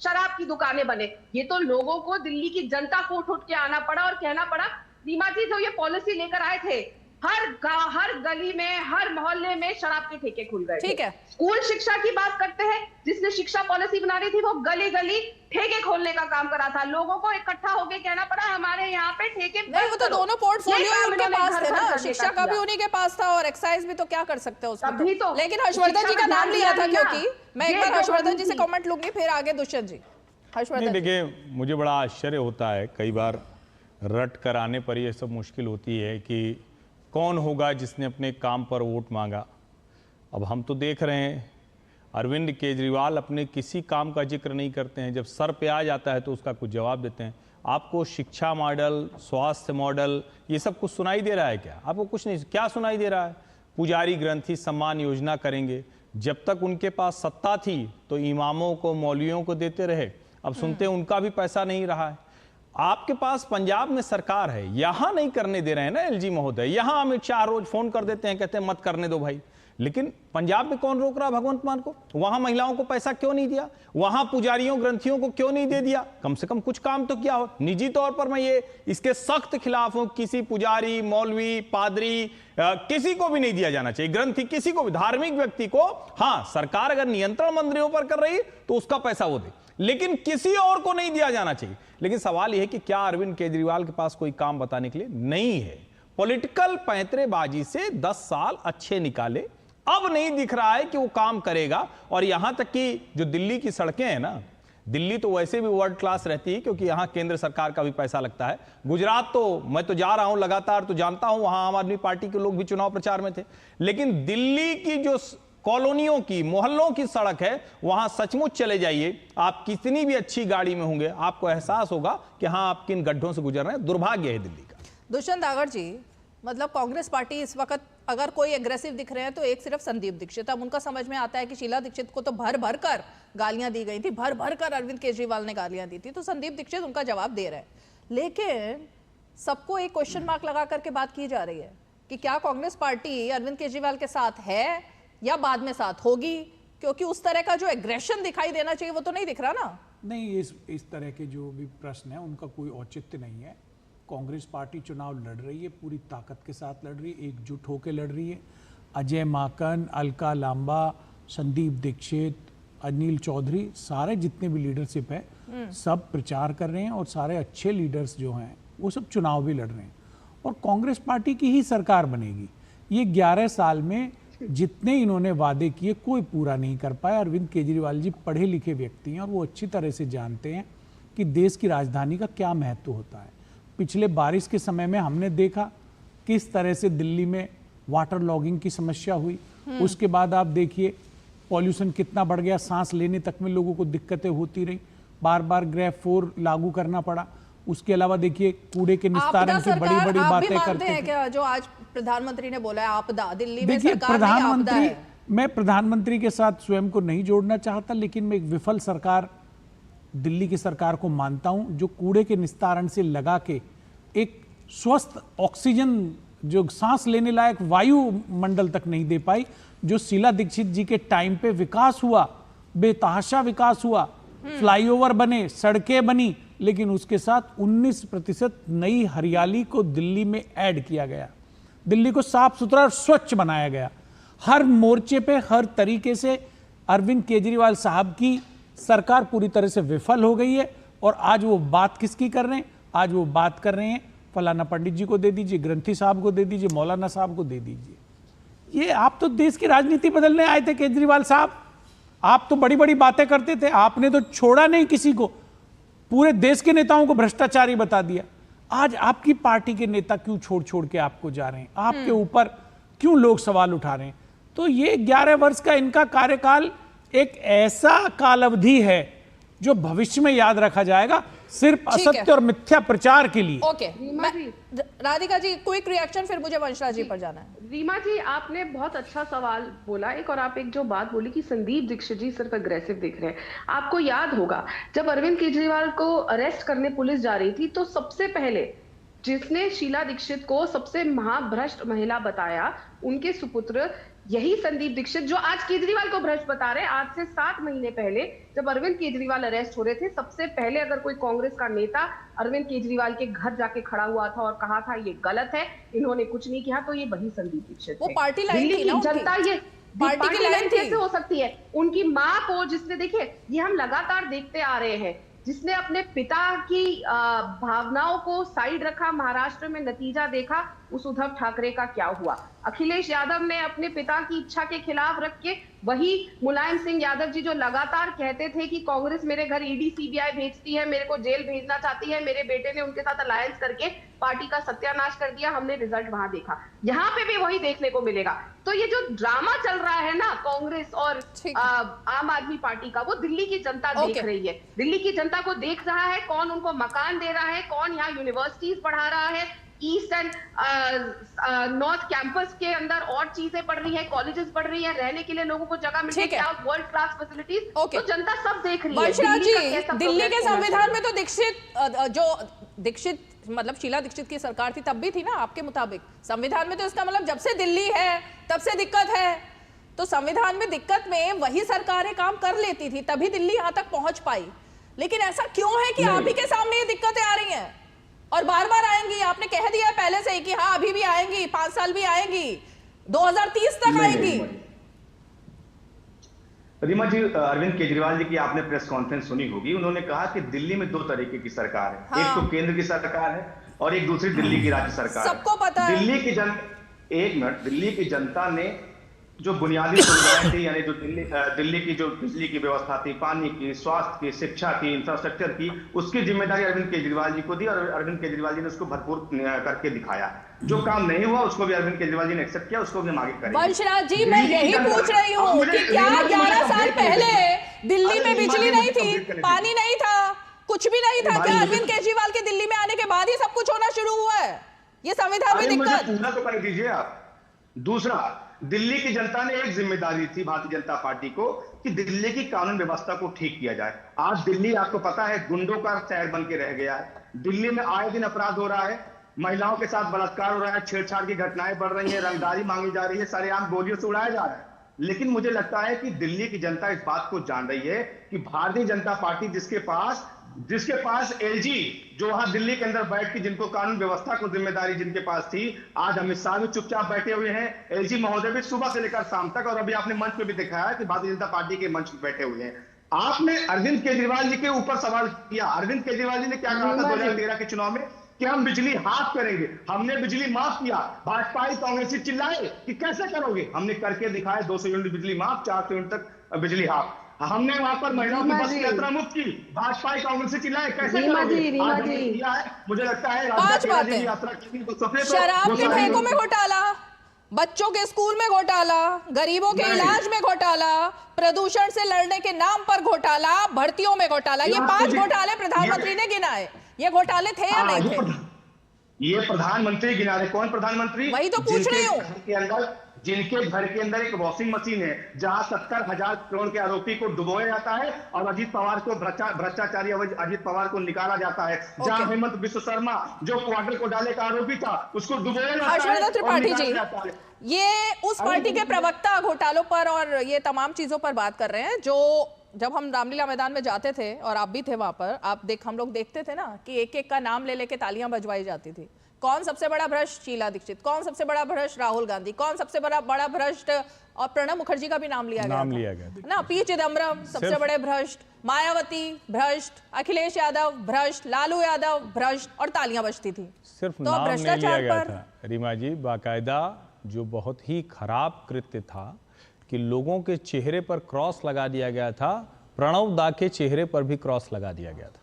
शराब की दुकानें बने। ये तो लोगों को, दिल्ली की जनता को उठ के आना पड़ा और कहना पड़ा। रीमा जी जो ये पॉलिसी लेकर आए थे, हर गली में, हर मोहल्ले में शराब के ठेके खुल गए थे। ठीक है। स्कूल शिक्षा की बात करते हैं, जिसने शिक्षा पॉलिसी बना रही थी वो गली गली ठेके खोलने का काम करा था। लोगों को इकट्ठा होकर कहना पड़ा हमारे यहाँ पे ठेके नहीं, वो तो बंद करो। दोनों पोर्टफोलियो ये काम उनके इन्होंने पास घर थे घर ना, करने शिक्षा का का भी किया। उन्हीं के पास था और एक्साइज भी, तो क्या कर सकते हैं उसमें तभी तो। लेकिन हर्षवर्धन जी शिक्षा का में नाम ध्यान लिया था, दिया ना। क्योंकि मैं एक ये बार जो हर्षवर्धन जी से रणनीति- कमेंट लूंगी, फिर आगे दुष्यंत जी। नहीं, हर्षवर्धन जी। देखिए, मुझे बड़ा आश्चर्य होता है कई बार रट कर आने पर यह सब मुश्किल होती है कि कौन होगा जिसने अपने काम पर वोट मांगा। अब हम तो देख रहे हैं अरविंद केजरीवाल अपने किसी काम का जिक्र नहीं करते हैं, जब सर पे आ जाता है तो उसका कुछ जवाब देते हैं। आपको शिक्षा मॉडल, स्वास्थ्य मॉडल, ये सब कुछ सुनाई दे रहा है क्या? आपको कुछ नहीं, क्या सुनाई दे रहा है? पुजारी ग्रंथी सम्मान योजना करेंगे। जब तक उनके पास सत्ता थी तो इमामों को, मौलवियों को देते रहे, अब सुनते हैं उनका भी पैसा नहीं रहा है। आपके पास पंजाब में सरकार है, यहां नहीं करने दे रहे हैं ना एलजी महोदय। यहां अमित शाह रोज फोन कर देते हैं, कहते हैं मत करने दो भाई। लेकिन पंजाब में कौन रोक रहा भगवंत मान को? वहां महिलाओं को पैसा क्यों नहीं दिया? वहां पुजारियों ग्रंथियों को क्यों नहीं दे दिया? कम से कम कुछ काम तो किया हो। निजी तौर पर मैं ये इसके सख्त खिलाफ हूं, किसी पुजारी, मौलवी, पादरी, किसी को भी नहीं दिया जाना चाहिए, ग्रंथी किसी को भी, धार्मिक व्यक्ति को। हाँ, सरकार अगर नियंत्रण मंदिरों पर कर रही तो उसका पैसा वो दे, लेकिन किसी और को नहीं दिया जाना चाहिए। लेकिन सवाल यह है कि क्या अरविंद केजरीवाल के पास कोई काम बताने के लिए नहीं है? पॉलिटिकल पैंतरेबाजी से 10 साल अच्छे निकाले, अब नहीं दिख रहा है कि वो काम करेगा। और यहां तक कि जो दिल्ली की सड़कें हैं ना, दिल्ली तो वैसे भी वर्ल्ड क्लास रहती है क्योंकि यहां केंद्र सरकार का भी पैसा लगता है। गुजरात तो मैं तो जा रहा हूं लगातार, तो जानता हूं, वहां आम आदमी पार्टी के लोग भी चुनाव प्रचार में थे। लेकिन दिल्ली की जो कॉलोनियों की, मोहल्लों की सड़क है, वहां सचमुच चले जाइए, आप कितनी भी अच्छी गाड़ी में होंगे, आपको एहसास होगा कि हाँ, आप किन गड्ढों से गुजर रहे हैं। दुर्भाग्य है दिल्ली का। दुष्यंत दागर जी, मतलब कांग्रेस पार्टी इस वक्त अगर कोई एग्रेसिव दिख रहे हैं तो एक सिर्फ संदीप दीक्षित। अब उनका समझ में आता है कि शीला दीक्षित को तो भर भर कर गालियां दी गई थी, भर भर कर अरविंद केजरीवाल ने गालियां दी थी, तो संदीप दीक्षित उनका जवाब दे रहे हैं। लेकिन सबको एक क्वेश्चन मार्क लगा करके बात की जा रही है कि क्या कांग्रेस पार्टी अरविंद केजरीवाल के साथ है या बाद में साथ होगी, क्योंकि उस तरह का जो एग्रेशन दिखाई देना चाहिए वो तो नहीं दिख रहा ना। नहीं, इस तरह के जो भी प्रश्न है उनका कोई औचित्य नहीं है। कांग्रेस पार्टी चुनाव लड़ रही है, पूरी ताकत के साथ लड़ रही है, एकजुट होकर लड़ रही है। अजय माकन, अलका लांबा, संदीप दीक्षित, अनिल चौधरी, सारे जितने भी लीडरशिप है सब प्रचार कर रहे हैं और सारे अच्छे लीडर्स जो हैं वो सब चुनाव भी लड़ रहे हैं और कांग्रेस पार्टी की ही सरकार बनेगी। ये 11 साल में जितने इन्होंने वादे किए कोई पूरा नहीं कर पाया। अरविंद केजरीवाल जी पढ़े लिखे व्यक्ति हैं और वो अच्छी तरह से जानते हैं कि देश की राजधानी का क्या महत्व होता है। पिछले बारिश के समय में हमने देखा किस तरह से दिल्ली में वाटर लॉगिंग की समस्या हुई। उसके बाद आप देखिए पॉल्यूशन कितना बढ़ गया, सांस लेने तक में लोगों को दिक्कतें होती रही, बार बार ग्रेफ 4 लागू करना पड़ा। उसके अलावा देखिए कूड़े के निस्तारण की बड़ी बड़ी बातें करते हैं क्या जो आज प्रधानमंत्री ने बोला है आपदा, दिल्ली में देखिए सरकार नहीं आपदा है। मैं प्रधानमंत्री के साथ स्वयं को नहीं जोड़ना चाहता, लेकिन मैं एक विफल सरकार दिल्ली की सरकार को मानता हूं जो कूड़े के निस्तारण से लगा के एक स्वस्थ ऑक्सीजन जो सांस लेने लायक वायुमंडल तक नहीं दे पाई। जो शीला दीक्षित जी के टाइम पे विकास हुआ, बेतहाशा विकास हुआ, फ्लाईओवर बने, सड़कें बनी, लेकिन उसके साथ 19% नई हरियाली को दिल्ली में ऐड किया गया। दिल्ली को साफ सुथरा और स्वच्छ बनाया गया। हर मोर्चे पे हर तरीके से अरविंद केजरीवाल साहब की सरकार पूरी तरह से विफल हो गई है। और आज वो बात किसकी कर रहे हैं? आज वो बात कर रहे हैं फलाना पंडित जी को दे दीजिए, ग्रंथी साहब को दे दीजिए, मौलाना साहब को दे दीजिए। ये आप तो देश की राजनीति बदलने आए थे केजरीवाल साहब। आप तो बड़ी बड़ी बातें करते थे, आपने तो छोड़ा नहीं किसी को, पूरे देश के नेताओं को भ्रष्टाचारी बता दिया। आज आपकी पार्टी के नेता क्यों छोड़ छोड़ के आपको जा रहे हैं? आपके ऊपर क्यों लोग सवाल उठा रहे हैं? तो ये 11 वर्ष का इनका कार्यकाल एक ऐसा काल अवधि है जो भविष्य में याद रखा जाएगा, सिर्फ असत्य और मिथ्या प्रचार के लिए। Okay, Radhika ji quick reaction, फिर मुझे वंशराज जी पर जाना है। रीमा जी, आपने बहुत अच्छा सवाल बोला एक, और आप एक जो बात बोली कि संदीप दीक्षित जी सिर्फ अग्रेसिव दिख रहे हैं। आपको याद होगा जब अरविंद केजरीवाल को अरेस्ट करने पुलिस जा रही थी तो सबसे पहले जिसने शीला दीक्षित को सबसे महाभ्रष्ट महिला बताया, उनके सुपुत्र यही संदीप दीक्षित, जो आज केजरीवाल को भ्रष्ट बता रहे। आज से 7 महीने पहले जब अरविंद केजरीवाल अरेस्ट हो रहे थे, सबसे पहले अगर कोई कांग्रेस का नेता अरविंद केजरीवाल के घर जाके खड़ा हुआ था और कहा था ये गलत है, इन्होंने कुछ नहीं किया, तो ये वही संदीप दीक्षित थे। वो पार्टी लाइन दिल्ली थी की ना जनता उनकी। ये पार्टी की लाइन कैसे हो सकती है? उनकी माँ को, जिसने, देखिए ये हम लगातार देखते आ रहे हैं, जिसने अपने पिता की भावनाओं को साइड रखा, महाराष्ट्र में नतीजा देखा, उस उद्धव ठाकरे का क्या हुआ। अखिलेश यादव ने अपने पिता की इच्छा के खिलाफ रख के, वही मुलायम सिंह यादव जी जो लगातार कहते थे कि कांग्रेस मेरे घर ईडी सीबीआई भेजती है, मेरे को जेल भेजना चाहती है, मेरे बेटे ने उनके साथ अलायंस करके पार्टी का सत्यानाश कर दिया, हमने रिजल्ट वहां देखा। यहाँ पे भी वही देखने को मिलेगा। तो ये जो ड्रामा चल रहा है ना कांग्रेस और आम आदमी पार्टी का, वो दिल्ली की जनता देख रही है। दिल्ली की जनता को देख रहा है कौन उनको मकान दे रहा है, कौन यहाँ यूनिवर्सिटीज पढ़ा रहा है, ईस्ट एंड नॉर्थ कैंपस के अंदर और चीजें पढ़ रही है, कॉलेजेस पढ़ रही है, रहने के लिए लोगों को जगह मिल रही है, वर्ल्ड क्लास फैसिलिटीज। तो जनता सब देख रही है। वंशराज जी, दिल्ली के संविधान में तो दीक्षित मतलब शीला दीक्षित की सरकार थी तब भी थी ना आपके मुताबिक संविधान में, तो इसका मतलब जब से दिल्ली है तब से दिक्कत है। तो संविधान में दिक्कत में वही सरकारें काम कर लेती थी, तभी दिल्ली यहां तक पहुंच पाई। लेकिन ऐसा क्यों है कि आप ही के सामने ये दिक्कतें आ रही हैं और बार बार आएंगी? आपने कह दिया है पहले से ही कि हाँ अभी भी आएंगी, 5 साल भी आएंगी, 2030 तक आएंगी। रीमा जी, अरविंद केजरीवाल जी की आपने प्रेस कॉन्फ्रेंस सुनी होगी। उन्होंने कहा कि दिल्ली में 2 तरीके की सरकार है। हाँ। एक तो केंद्र की सरकार है और एक दूसरी दिल्ली की राज्य सरकार है। सबको पता है। दिल्ली की जनता ने जो बुनियादी सुविधाएं थी, यानी जो दिल्ली की जो बिजली की व्यवस्था थी, पानी की, स्वास्थ्य की, शिक्षा की, इंफ्रास्ट्रक्चर की, उसकी जिम्मेदारी अरविंद केजरीवाल जी को दी और अरविंद केजरीवाल जी ने उसको भरपूर करके दिखाया। जो काम नहीं हुआ उसको भी अरविंद केजरीवाल जी ने एक्सेप्ट किया, उसको भी हम आगे करेंगे। वंशराज जी, मैं यही पूछ रही हूँ कि क्या 11 साल पहले दिल्ली में बिजली नहीं थी, पानी नहीं था, कुछ भी नहीं था? क्या अरविंद केजरीवाल के दिल्ली में आने के बाद ही सब कुछ होना शुरू हुआ है? ये संविधान में दिक्कत। पूरा तो कर दीजिए आप। दूसरा, दिल्ली की जनता ने एक जिम्मेदारी थी भारतीय जनता पार्टी को कि दिल्ली की कानून व्यवस्था को ठीक किया जाए। आज दिल्ली आपको पता है गुंडों का शहर बन के रह गया है। दिल्ली में आए दिन अपराध हो रहा है, महिलाओं के साथ बलात्कार हो रहा है, छेड़छाड़ की घटनाएं बढ़ रही हैं, रंगदारी मांगी जा रही है, सरेआम गोलियों से उड़ाया जा रहा है। लेकिन मुझे लगता है कि दिल्ली की जनता इस बात को जान रही है कि भारतीय जनता पार्टी जिसके पास एलजी, जो वहां दिल्ली के अंदर बैठ के जिनको कानून व्यवस्था को जिम्मेदारी जिनके पास थी, आज अमित शाह भी चुपचाप बैठे हुए हैं, एलजी महोदय भी सुबह से लेकर शाम तक, और अभी आपने मंच पे भी दिखाया कि भारतीय जनता पार्टी के मंच पे बैठे हुए हैं। आपने अरविंद केजरीवाल जी के ऊपर सवाल किया। अरविंद केजरीवाल जी ने क्या कहा था 2013 के चुनाव में कि हम बिजली हाफ करेंगे, हमने बिजली माफ किया। भाजपा कांग्रेसी चिल्लाए कि कैसे करोगे, हमने करके दिखाया। 200 यूनिट बिजली माफ, 400 यूनिट तक बिजली हाफ। हमने वहां पर महिलाओं की बस यात्रा मुक्त की, भाजपा कांग्रेस से चिल्लाए कैसे करोगे, आज हमने किया है। मुझे लगता है यात्रा की शराब के ठेकों में घोटाला, बच्चों के स्कूल में घोटाला, गरीबों के इलाज में घोटाला, प्रदूषण से लड़ने के नाम पर घोटाला, भर्तियों में घोटाला, ये 5 घोटाले प्रधानमंत्री ने गिनाए। ये घोटाले थे या नहीं थे? ये प्रधानमंत्री गिना रहे। कौन प्रधानमंत्री? वही तो पूछ रही हूँ। जिनके घर के अंदर एक वॉशिंग मशीन है, जहां 70,000 करोड़ के आरोपी को डुबोया जाता है और अजीत पवार को भ्रष्टाचारी अजीत पवार को निकाला जाता है, जहां हेमंत विश्व शर्मा जो क्वार्टर घोटाले का आरोपी था उसको डुबोया जाता है। हर्षवर्धन त्रिपाठी जी, ये उस पार्टी के प्रवक्ता घोटालों पर और ये तमाम चीजों पर बात कर रहे हैं जो जब हम रामलीला मैदान में जाते थे और आप भी थे वहां पर, हम लोग देखते थे ना कि एक एक का नाम ले लेके तालियां बजवाई जाती थी। कौन सबसे बड़ा भ्रष्ट? शीला दीक्षित। कौन सबसे बड़ा भ्रष्ट? राहुल गांधी। कौन सबसे बड़ा भ्रष्ट? और प्रणब मुखर्जी का भी नाम लिया गया ना, पी चिदम्बरम सबसे बड़े भ्रष्ट, मायावती भ्रष्ट, अखिलेश यादव भ्रष्ट, लालू यादव भ्रष्ट, और तालियां बजती थी। सिर्फ तो नाम नहीं लिया गया पर था रीमा जी, बाकायदा जो बहुत ही खराब कृत्य था कि लोगों के चेहरे पर क्रॉस लगा दिया गया था, प्रणव दा के चेहरे पर भी क्रॉस लगा दिया गया था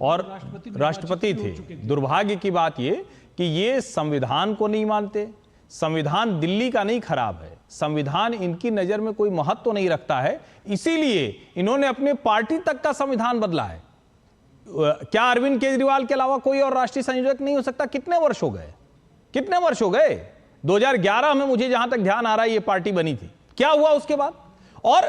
और राष्ट्रपति थे। दुर्भाग्य की बात ये कि ये संविधान को नहीं मानते। संविधान दिल्ली का नहीं खराब है, संविधान इनकी नजर में कोई महत्व तो नहीं रखता है, इसीलिए इन्होंने अपने पार्टी तक का संविधान बदला है। क्या अरविंद केजरीवाल के अलावा कोई और राष्ट्रीय संयोजक नहीं हो सकता? कितने वर्ष हो गए, कितने वर्ष हो गए? 2011 में मुझे जहां तक ध्यान आ रहा है ये पार्टी बनी थी। क्या हुआ उसके बाद? और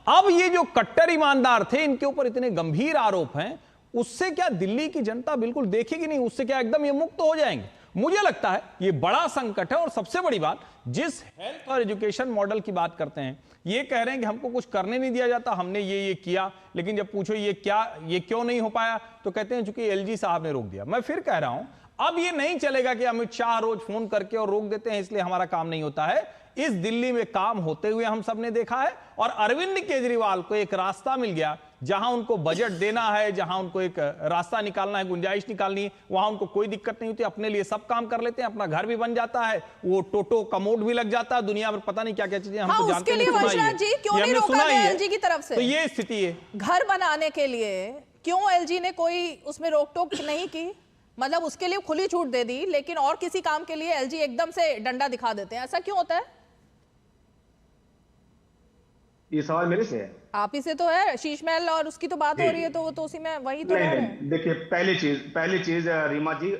अब ये जो कट्टर ईमानदार थे, इनके ऊपर इतने गंभीर आरोप हैं, उससे क्या दिल्ली की जनता बिल्कुल देखेगी नहीं? उससे क्या एकदम ये मुक्त हो जाएंगे? मुझे लगता है ये बड़ा संकट है। और सबसे बड़ी बात, जिस हेल्थ और एजुकेशन मॉडल की बात करते हैं, ये कह रहे हैं कि हमको कुछ करने नहीं दिया जाता, हमने ये किया, लेकिन जब पूछो ये क्यों नहीं हो पाया, तो कहते हैं चूंकि एलजी साहब ने रोक दिया। मैं फिर कह रहा हूं, अब ये नहीं चलेगा कि अमित शाह रोज फोन करके और रोक देते हैं इसलिए हमारा काम नहीं होता है। इस दिल्ली में काम होते हुए हम सब ने देखा है और अरविंद केजरीवाल को एक रास्ता मिल गया, जहां उनको बजट देना है, जहां उनको एक रास्ता निकालना है, गुंजाइश निकालनी है, वहां उनको कोई दिक्कत नहीं होती, अपने लिए सब काम कर लेते हैं, अपना घर भी बन जाता है, वो टोटो कमोड भी लग जाता है, दुनिया में पता नहीं क्या क्या चीजें हम तो जानते हैं। क्यों नहीं रोका गया एलजी की तरफ से? तो ये स्थिति है। घर बनाने के लिए क्यों एलजी ने कोई उसमें रोक टोक नहीं की? मतलब उसके लिए खुली छूट दे दी, लेकिन और किसी काम के लिए एलजी एकदम से डंडा दिखा देते हैं, ऐसा क्यों होता है? ये सवाल मेरे से है? आप ही से तो है। शीश महल और उसकी तो बात हो रही है, तो वो तो उसी में वही तो रह रहे हैं। देखिए, पहली चीज रीमा जी,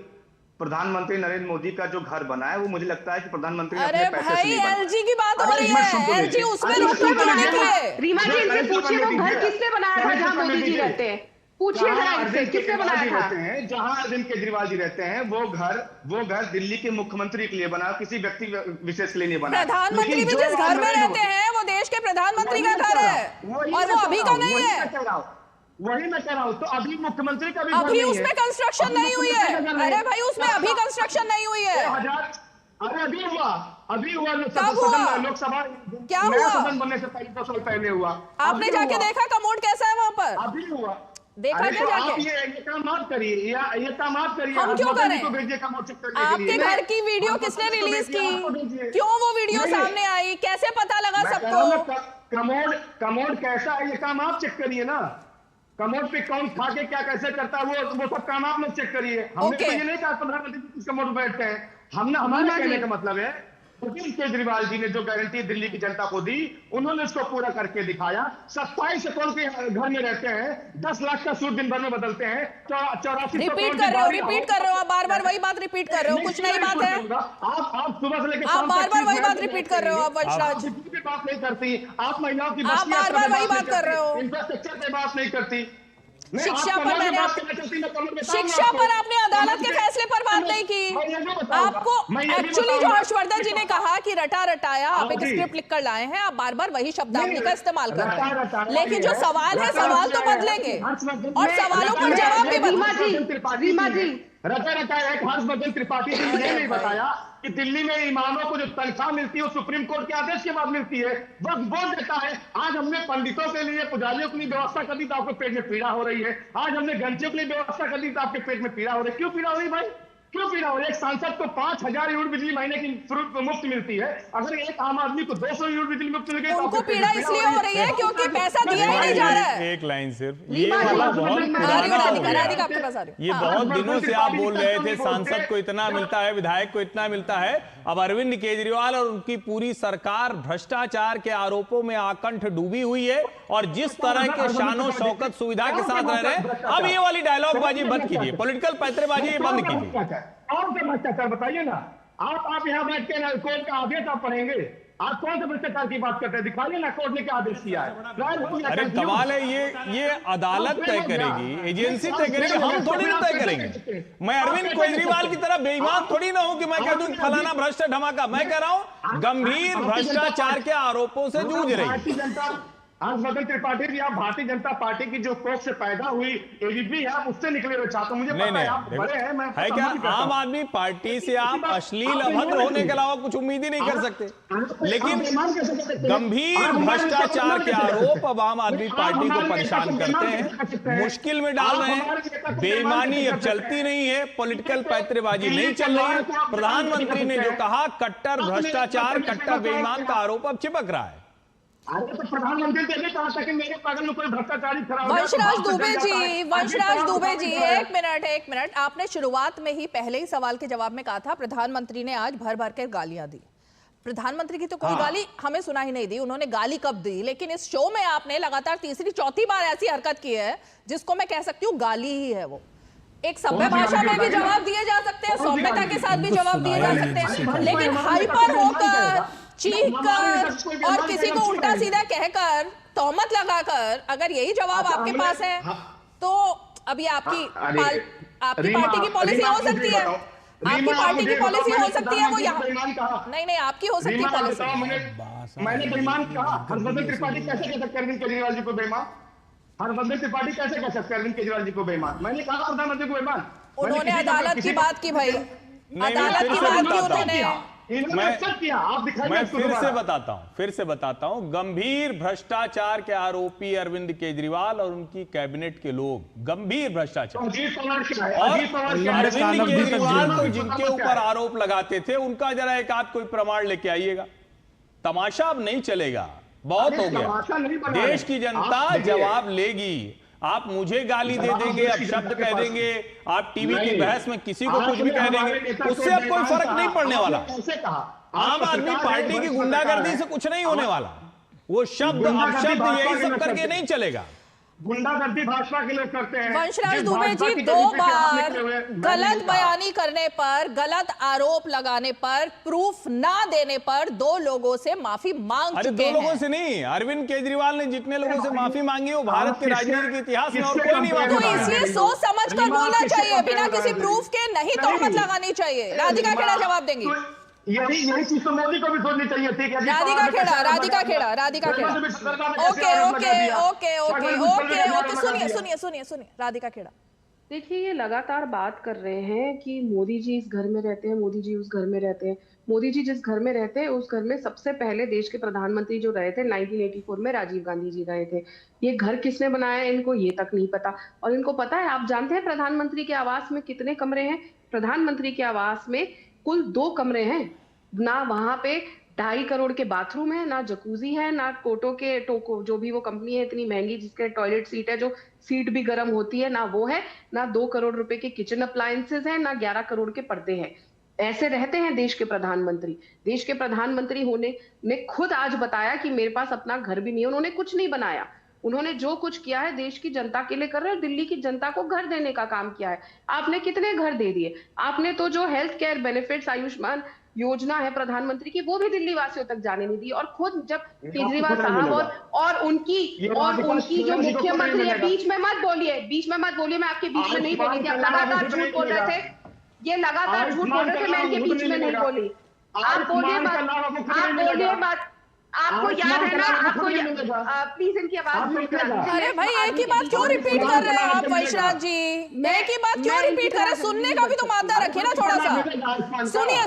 प्रधानमंत्री नरेंद्र मोदी का जो घर बना है वो मुझे लगता है कि प्रधानमंत्री ने अपने पैसे से नहीं बनाया। एलजी की बात हो रही है, एलजी उसमें रोक टोक नहीं की। रीमा जी इनसे पूछिए वो घर किसने बनाया था जहां मोदी जी रहते हैं? पूछिए जरा इनसे किसने बनाया था? जहां अरविंद केजरीवाल जी रहते हैं वो घर दिल्ली के मुख्यमंत्री के लिए बना, किसी व्यक्ति विशेष के लिए नहीं बना। प्रधानमंत्री भी जिस घर में रहते हैं वो देश के प्रधानमंत्री का घर है और वो अभी का नहीं है। वही मैं कह रहा हूँ। तो अभी मुख्यमंत्री का भी अभी उसमें कंस्ट्रक्शन नहीं हुई है। अरे भाई उसमें अभी कंस्ट्रक्शन नहीं हुई है। अरे अभी हुआ लोकसभा क्या हुआ? सदन बनने से 2 साल पहले हुआ। आपने जाके देखा कमोड कैसा है वहां पर? अभी हुआ, देखा क्या जाके? ये काम आप करिए, ये काम आप करिए। हम क्यों करें? आपके घर की वीडियो किसने रिलीज की? क्यों वो वीडियो सामने आई? कैसे पता लगा सबको? कमोड कैसा है ये काम आप चेक करिए ना। कमोड पे कौन खा के क्या कैसे करता है वो सब काम आप लोग चेक करिए। हमने तो ये नहीं कहा प्रधानमंत्री कमोड बैठते हैं। हमारे कहने का मतलब है अरविंद केजरीवाल जी ने जो गारंटी दिल्ली की जनता को दी, उन्होंने उसको पूरा करके दिखाया। 27 करोड़ के घर में रहते हैं, 10 लाख का सूट दिन भर में बदलते हैं, 84 रिपीट कर रहे हो आप बार-बार वही बात रिपीट कर रहे हो। कुछ नई बात है? आप सुबह से लेकर आप बार-बार वही बात रिपीट कर रहे हो। आप वंशराज की बात नहीं करती, आप महिलाओं की आप बार-बार वही बात कर रहे हो। इंफ्रास्ट्रक्चर की बात नहीं करती। शिक्षा पर आपने अदालत के फैसले पर बात नहीं की। आपको एक्चुअली जो हर्षवर्धन जी ने कहा कि रटा रटाया, आप एक स्क्रिप्ट लिखकर लाए हैं, आप बार बार वही शब्दावली का इस्तेमाल कर रहे हैं। लेकिन जो सवाल है, सवाल तो बदलेंगे और सवालों पर जवाब भी बदलेंगे। रटा रटाया एक हर्षवर्धन त्रिपाठी जी ने नहीं बताया कि दिल्ली में इमामों को जो तनख्वाह मिलती है वो सुप्रीम कोर्ट के आदेश के बाद मिलती है। वक्त बोल देता है। आज हमने पंडितों के लिए, पुजारियों के लिए व्यवस्था कर दी तो आपके पेट में पीड़ा हो रही है। आज हमने गंजियों के लिए व्यवस्था कर दी तो आपके पेट में पीड़ा हो रही है। क्यों पीड़ा हो रही भाई? क्यों पीड़ा हो रही है? एक सांसद को 5,000 यूनिट बिजली महीने की मुफ्त मिलती है। अगर एक आम आदमी को 200 यूनिट बिजली मुफ्त मिल गई तो उनको पीड़ा इसलिए हो रही है क्योंकि पैसा दिया ही नहीं जा रहा है। एक लाइन सिर्फ, ये वाला बहुत पुराना हो गया। ये बहुत दिनों से आप बोल रहे थे सांसद को इतना मिलता है, विधायक को इतना मिलता है। अब अरविंद केजरीवाल और उनकी पूरी सरकार भ्रष्टाचार के आरोपों में आकंठ डूबी हुई है और जिस तरह के शानो शौकत सुविधा के साथ रह रहे हैं, अब ये वाली डायलॉगबाजी बंद कीजिए, पॉलिटिकल पैंतरेबाजी बंद कीजिए। और क्या भ्रष्टाचार बताइए ना। आप यहाँ बैठ के कोर्ट का आदेश आप पढ़ेंगे, आप कौन से भ्रष्टाचार की बात करते हैं? दिखाइए ना, कोर्ट ने क्या आदेश किया है। अरे कमाल है, ये अदालत तय करेगी, एजेंसी तय करेगी, हम थोड़ी ना तय करेंगे। मैं अरविंद केजरीवाल की तरह बेईमान थोड़ी ना हूं कि मैं कह दूं फलाना भ्रष्ट धमाका। मैं कह रहा हूं गंभीर भ्रष्टाचार के आरोपों से जूझ रही। हर्षवर्धन त्रिपाठी जी, आप भारतीय जनता पार्टी की जो कोख से पैदा हुई एबीपी है, आप उससे निकले हुए छात्र, मुझे पता है आप बड़े हैं, मैं है क्या आम आदमी पार्टी से आप अश्लील अभद्र होने के अलावा कुछ उम्मीद ही नहीं कर सकते। लेकिन गंभीर भ्रष्टाचार के आरोप अब आम आदमी पार्टी को परेशान करते हैं, मुश्किल में डाल रहे हैं। बेईमानी अब चलती नहीं है, पॉलिटिकल पैंतरेबाजी नहीं चल रही है। प्रधानमंत्री ने जो कहा कट्टर भ्रष्टाचार, कट्टर बेईमान का आरोप अब चिपक रहा है। अरे तो प्रधानमंत्री ने भी कहा था कि मेरे पागल में कोई भ्रष्टाचारी खड़ा हो। वंशराज दुबे जी एक मिनट, आपने शुरुआत में ही पहले ही सवाल के जवाब में कहा था प्रधानमंत्री ने आज भर भर कर गालियां दी। प्रधानमंत्री की तो कोई गाली हमें सुना ही नहीं दी, उन्होंने गाली कब दी? लेकिन इस शो में आपने लगातार तीसरी चौथी बार ऐसी हरकत की है जिसको मैं कह सकती हूँ गाली ही है। वो एक सभ्य भाषा में भी जवाब दिए जा सकते हैं, सौम्यता के साथ भी जवाब दिए जा सकते हैं, लेकिन हाइपर होकर, चीख कर और किसी को उल्टा सीधा कहकर, तोहमत लगाकर अगर यही जवाब आपके पास है तो अभी आपकी पार्टी की पॉलिसी हो सकती है, आपकी पार्टी की पॉलिसी हो सकती है वो यहाँ नहीं आपकी हो सकती है पॉलिसी। मैंने बेईमान कहा? हर्षवर्धन त्रिपाठी कैसे कह सकते अरविंद केजरीवाल जी को बेईमान? हर्षवर्धन त्रिपाठी कैसे कह सकते अरविंद केजरीवाल जी को बेईमान? मैंने कहा प्रधानमंत्री को बेईमान? उन्होंने अदालत की बात की भाई, अदालत की बात की उन्होंने। मैं फिर से बताता हूं गंभीर भ्रष्टाचार के आरोपी अरविंद केजरीवाल और उनकी कैबिनेट के लोग, गंभीर भ्रष्टाचार। और अरविंद केजरीवाल को जिनके ऊपर आरोप लगाते थे उनका जरा एक आध कोई प्रमाण लेके आइएगा। तमाशा अब नहीं चलेगा, बहुत हो गया। देश की जनता जवाब लेगी। आप मुझे गाली दे देंगे, आप शब्द कह देंगे, आप टीवी की बहस में किसी को कुछ भी कह देंगे, उससे अब कोई फर्क नहीं पड़ने वाला। आम आदमी पार्टी की गुंडागर्दी से कुछ नहीं होने वाला। वो शब्द अपशब्द यही सब करके नहीं चलेगा। गुंडागर्दी भाजपा के लोग करते हैं। वंशराज दुबे जी 2 बार गलत बयानी करने पर, गलत आरोप लगाने पर, प्रूफ ना देने पर 2 लोगों से माफी मांग चुके हैं। 2 लोगों से नहीं, अरविंद केजरीवाल ने जितने लोगों से माफी मांगी वो भारत के राजनीति के इतिहास में और कोई नहीं मांगा। तो इसलिए सोच समझ कर बोलना चाहिए, बिना किसी प्रूफ के नहीं तोहमत लगानी चाहिए। राधिका खेड़ा जवाब देंगी। यही चीज तो मोदी को भी सोचनी चाहिए थी। राधिका खेड़ा ओके सुनिए राधिका खेड़ा। देखिए, ये लगातार बात कर रहे हैं कि मोदी जी इस घर में रहते हैं, मोदी जी उस घर में रहते हैं। मोदी जी जिस घर में रहते हैं उस घर में सबसे पहले देश के प्रधानमंत्री जो रहे थे 1984 में राजीव गांधी जी रहे थे। ये घर किसने बनाया इनको ये तक नहीं पता। और इनको पता है, आप जानते हैं प्रधानमंत्री के आवास में कितने कमरे हैं? प्रधानमंत्री के आवास में कुल 2 कमरे हैं। ना वहां पे 2.5 करोड़ के बाथरूम है, ना जकूजी है, ना टोको जो भी वो कंपनी है इतनी महंगी जिसके टॉयलेट सीट है जो सीट भी गर्म होती है, ना वो है, ना 2 करोड़ रुपए के किचन अप्लायंसेस है, ना 11 करोड़ के पर्दे हैं। ऐसे रहते हैं देश के प्रधानमंत्री। देश के प्रधानमंत्री होने ने खुद आज बताया कि मेरे पास अपना घर भी नहीं है। उन्होंने कुछ नहीं बनाया। उन्होंने जो कुछ किया है देश की जनता के लिए कर रहे हैं। दिल्ली की जनता को घर देने का काम किया है। आपने कितने घर दे दिए? आपने तो जो हेल्थ केयर बेनिफिट्स, आयुष्मान योजना है प्रधानमंत्री की, वो भी दिल्ली वासियों तक जाने नहीं दी। और खुद जब केजरीवाल साहब और उनकी जो मुख्यमंत्री है, बीच में मत बोलिए, मैं आपके बीच में नहीं बोली थी। आप लगातार झूठ बोल रहे थे, ये लगातार झूठ बोल रहे थे, मैं इनके बीच में नहीं बोली। आप बोलिए मत। आपको याद है ना? आपको प्लीज इनकी आवाज। अरे भाई, एक ही बात क्यों रिपीट कर रहे हैं आप वैशराज जी? एक ही बात क्यों रिपीट कर रहे हैं? सुनने का भी तो मादा रखिए ना थोड़ा सा। सुनिए।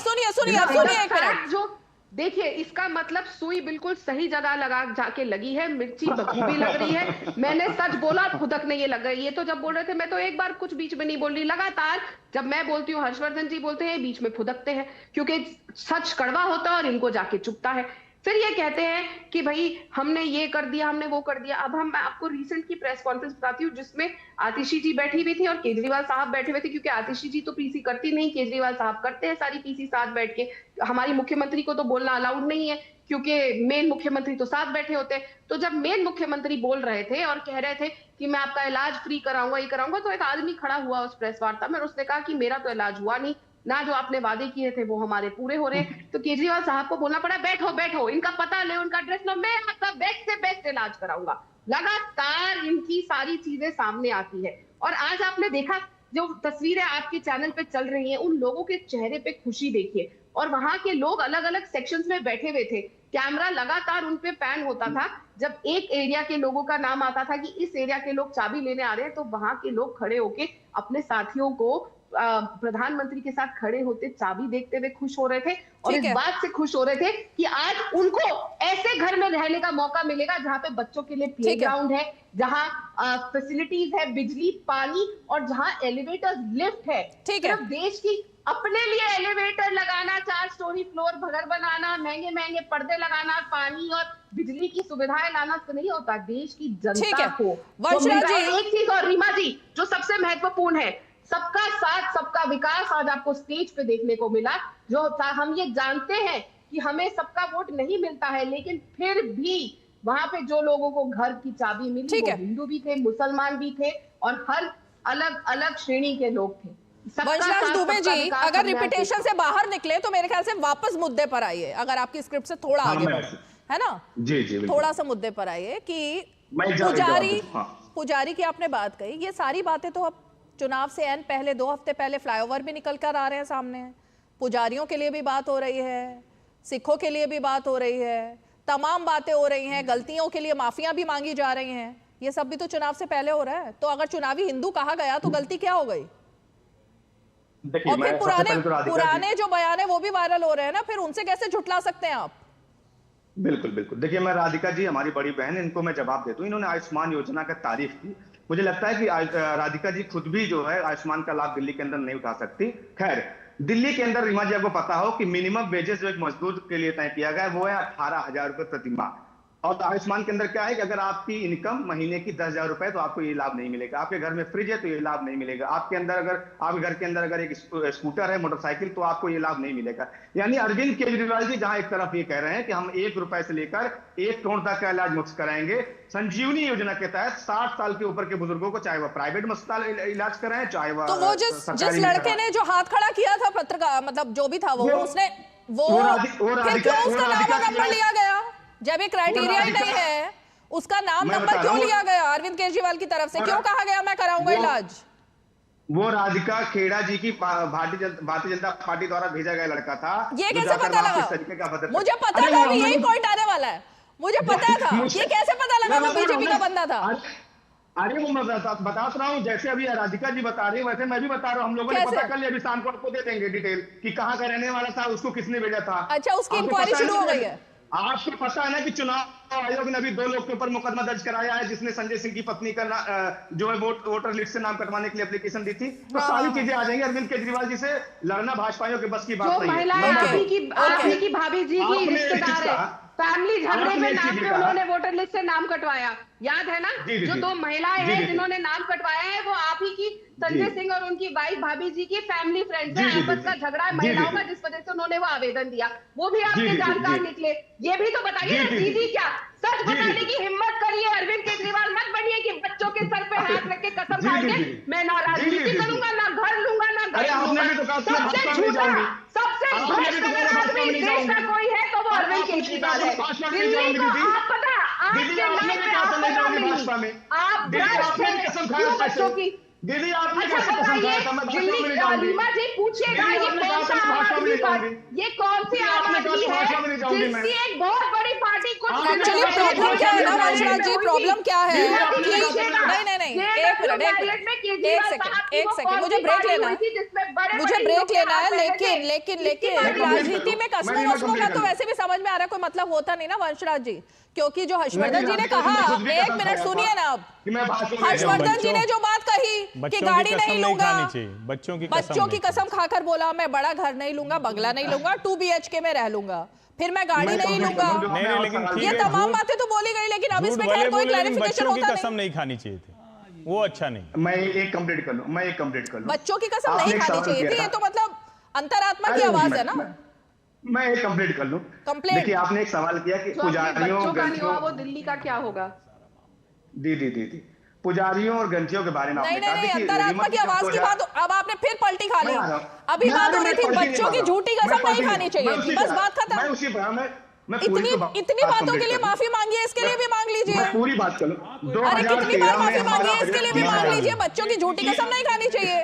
जो देखिए, इसका मतलब सुई बिल्कुल सही जगह लगा जाके लगी है, मिर्ची बखूबी लग रही है। मैंने सच बोला, फुदकने ये लग रही है। तो जब बोल रहे थे, मैं तो एक बार कुछ बीच में नहीं बोल रही। लगातार जब मैं बोलती हूँ हर्षवर्धन जी बोलते हैं, बीच में फुदकते हैं, क्योंकि सच कड़वा होता है और इनको जाके चुभता है। फिर ये कहते हैं कि भाई हमने ये कर दिया, हमने वो कर दिया। अब मैं आपको रिसेंट की प्रेस कॉन्फ्रेंस बताती हूँ जिसमें आतिशी जी बैठी हुई थी और केजरीवाल साहब बैठे हुए थे, क्योंकि आतिशी जी तो पीसी करती नहीं, केजरीवाल साहब करते हैं सारी पीसी साथ बैठ के। हमारी मुख्यमंत्री को तो बोलना अलाउड नहीं है क्योंकि मेन मुख्यमंत्री तो साथ बैठे होते हैं। तो जब मेन मुख्यमंत्री बोल रहे थे और कह रहे थे कि मैं आपका इलाज फ्री कराऊंगा, ये कराऊंगा, तो एक आदमी खड़ा हुआ उस प्रेस वार्ता में और उसने कहा कि मेरा तो इलाज हुआ नहीं, ना जो आपने वादे किए थे वो हमारे पूरे हो रहे। तो केजरीवाल साहब को बोलना पड़ा बैठो बैठो, इनका पता ले, उनका एड्रेस लो, मैं आपका बेस्ट से बेस्ट इलाज कराऊंगा। लगातार इनकी सारी चीजें सामने आती है। और आज आपने देखा जो तस्वीरें आपके चैनल पे चल रही हैं, उन लोगों के चेहरे पे खुशी देखिए। और वहां के लोग अलग अलग सेक्शंस में बैठे हुए थे, कैमरा लगातार उन पे पैन होता था। जब एक एरिया के लोगों का नाम आता था कि इस एरिया के लोग चाबी लेने आ रहे हैं, तो वहां के लोग खड़े होके अपने साथियों को प्रधानमंत्री के साथ खड़े होते चाबी देखते हुए खुश हो रहे थे। और इस बात से खुश हो रहे थे कि आज उनको ऐसे घर में रहने का मौका मिलेगा जहां पे बच्चों के लिए प्लेग्राउंड है, जहां फैसिलिटीज है, बिजली, पानी, और जहां एलिवेटर्स, लिफ्ट है। सिर्फ देश की अपने लिए एलिवेटर लगाना, 4 स्टोरी फ्लोर घर बनाना, महंगे महंगे पर्दे लगाना, पानी और बिजली की सुविधाएं लाना तो नहीं होता। देश की जनता को एक चीज और रीमा जी जो सबसे महत्वपूर्ण है, सबका साथ सबका विकास आज आपको स्टेज पे देखने को मिला। जो हम ये जानते हैं कि हमें सबका वोट नहीं मिलता है, लेकिन फिर भी वहां पे जो लोगों को घर की चाबी मिली वो हिंदू भी थे, मुसलमान भी थे, और हर अलग अलग श्रेणी के लोग थे। वंशराज दुबे जी, अगर रिपीटेशन से बाहर निकले तो मेरे ख्याल से वापस मुद्दे पर आइए, अगर आपकी स्क्रिप्ट से थोड़ा आगे बढ़े, है ना? जी थोड़ा सा मुद्दे पर आइए कि पुजारी की आपने बात कही, ये सारी बातें तो अब चुनाव से एन पहले 2 हफ्ते पहले फ्लाईओवर भी निकल कर आ रहे हैं सामने। पुजारियों के लिए भी बात हो रही है, सिखों के लिए भी बात हो रही है, तमाम बातें हो रही हैं, गलतियों के लिए माफियां भी मांगी जा रही हैं। ये सब भी तो चुनाव से पहले हो रहा है। तो अगर चुनावी हिंदू कहा गया तो गलती क्या हो गई? और फिर पुराने जो बयान है वो भी वायरल हो रहे हैं ना, फिर उनसे कैसे झुठला सकते हैं आप? बिल्कुल बिल्कुल। देखिए, मैं राधिका जी हमारी बड़ी बहन, इनको मैं जवाब देता हूँ। इन्होंने आयुष्मान योजना का तारीफ की। मुझे लगता है कि राधिका जी खुद भी जो है आयुष्मान का लाभ दिल्ली के अंदर नहीं उठा सकती। खैर, दिल्ली के अंदर रीमा जी आपको पता हो कि मिनिमम वेजेस जो एक मजदूर के लिए तय किया गया है वो है 18,000 रुपए प्रति माह। और आयुष्मान के अंदर क्या है कि अगर आपकी इनकम महीने की 10,000 रुपए तो आपको ये लाभ नहीं मिलेगा। आपके घर में फ्रिज है तो ये लाभ नहीं मिलेगा। आपके अंदर अगर आपके घर के अंदर अगर एक स्कूटर है, मोटरसाइकिल, तो आपको ये लाभ नहीं मिलेगा। यानी अरविंद केजरीवाल जी जहां एक तरफ ये कह रहे हैं कि हम 1 रुपए से लेकर 1 करोड़ तक का इलाज मुफ्त कराएंगे, संजीवनी योजना के तहत 60 साल के ऊपर के बुजुर्गों को, चाहे वह प्राइवेट अस्पताल इलाज कराएं, चाहे वह तो वो जिस लड़के ने जो हाथ खड़ा किया था पत्रकार, मतलब जो भी था वो उसने फिर क्यों उसका नाम और नंबर लिया गया? जब एक क्राइटेरिया ही नहीं है, उसका नाम नंबर क्यों लिया गया अरविंद केजरीवाल की तरफ से? क्यों कहा गया मैं कराऊंगा इलाज? वो राधिका खेड़ा जी की भारतीय जनता पार्टी द्वारा भेजा गया लड़का था। ये कैसे पता लगा? मुझे पता था अभी यही पॉइंट आने वाला है। मुझे पता था, ये कैसे पता लगा वो बीजेपी का बंदा था? अरे वो मैं बता रहा हूँ, जैसे अभी राधिका जी बता रही है वैसे मैं भी बता रहा हूँ। हम लोगों ने पता कर लिया, अभी शाम को आपको दे देंगे डिटेल कि कहाँ का रहने वाला था, उसको किसने भेजा था। अच्छा, उसकी इंक्वायरी शुरू हो गई है। आपको पता है ना कि चुनाव आयोग ने अभी 2 लोग के ऊपर मुकदमा दर्ज कराया है, जिसने संजय सिंह की पत्नी का जो है वोटर लिस्ट से नाम कटवाने के लिए एप्लीकेशन दी थी। तो सारी चीजें आ जाएंगी। अरविंद केजरीवाल जी से लड़ना भाजपाइयों के बस की बात नहीं है। महिलाएं आपकी की भाभी जी की रिश्तेदार है, फैमिली झगड़े में नाम पे उन्होंने वोटर लिस्ट से नाम कटवाया, याद है ना? जो 2 महिलाएं हैं जिन्होंने नाम कटवाया है वो आप ही की संजय सिंह और उनकी वाइफ भाभी जी की फैमिली फ्रेंड्स है। आपस का झगड़ा है महिलाओं का, जिस वजह से उन्होंने वो आवेदन दिया, वो भी आपके जानकार निकले। ये भी तो बताइए ना दीदी, क्या सच बताने की हिम्मत करिए। अरविंद केजरीवाल मत बनिए कि बच्चों के सर पे हाथ रख के कसम खा के मैं ना राजनीति करूंगा, ना घर लूंगा, ना घर लूंगा। सबसे झूठा, सबसे भ्रष्ट अगर आदमी देश का कोई है तो वो अरविंद केजरीवाल है। दिल्ली को आप पता आपके नाम पे आपको मिली, आप भ्रष्ट हैं। क्यों बच्चों की दीदी आपने अच्छा बताइए, रीमा जी पूछिएगा ये कौन सा आम आदमी पार्टी, ये कौन सी आम आदमी है जिसकी एक बहुत बड़ी पार्टी को एक्चुअली प्रॉब्लम क्या है ना वंशराज जी, प्रॉब्लम क्या है नहीं एक सेकंड मुझे ब्रेक लेना है, लेकिन राजनीति में कसमों वस्मों का तो वैसे भी समझ में आ रहा है कोई मतलब होता नहीं ना वंशराज जी, क्योंकि जो हर्षवर्धन जी ने कहा, 1 मिनट सुनिए ना, अब हर्षवर्धन जी ने जो बात कही कि गाड़ी नहीं लूंगा, बच्चों की कसम खाकर बोला मैं बड़ा घर नहीं लूंगा, बंगला नहीं लूंगा, 2 BHK में रह लूंगा, फिर मैं गाड़ी नहीं लूंगा, ये तमाम बातें तो बोली गई, लेकिन अब इसमें खैर कोई क्लैरिफिकेशन होता नहीं। कसम नहीं खानी चाहिए थी, वो अच्छा नहीं। मैं एक कंप्लीट कर लूं। बच्चों की कसम नहीं खानी चाहिए थी, ये तो मतलब अंतरात्मा की आवाज है ना। मैं एक कंप्लीट कर लूं। देखिए, आपने एक सवाल किया कि पुजारियों का नहीं हुआ वो दिल्ली का क्या होगा। दीदी पुजारियों और ग्रंथियों के बारे में नहीं आपने नहीं कहा। नहीं, देखिए, अंतरात्मा की आवाज की बात अब आपने फिर पलटी खा ली। अभी बात हो रही थी बच्चों की झूठी कसम नहीं खानी चाहिए, बस बात खत्म। मैं उसी पर मैं इतनी बातों के लिए माफी मांगी है, इसके लिए भी मांग लीजिए। मैं पूरी बात करूं। अरे कितनी बार माफी मांगी है, इसके लिए भी मांग लीजिए। बच्चों की झूठी कसम नहीं खानी चाहिए।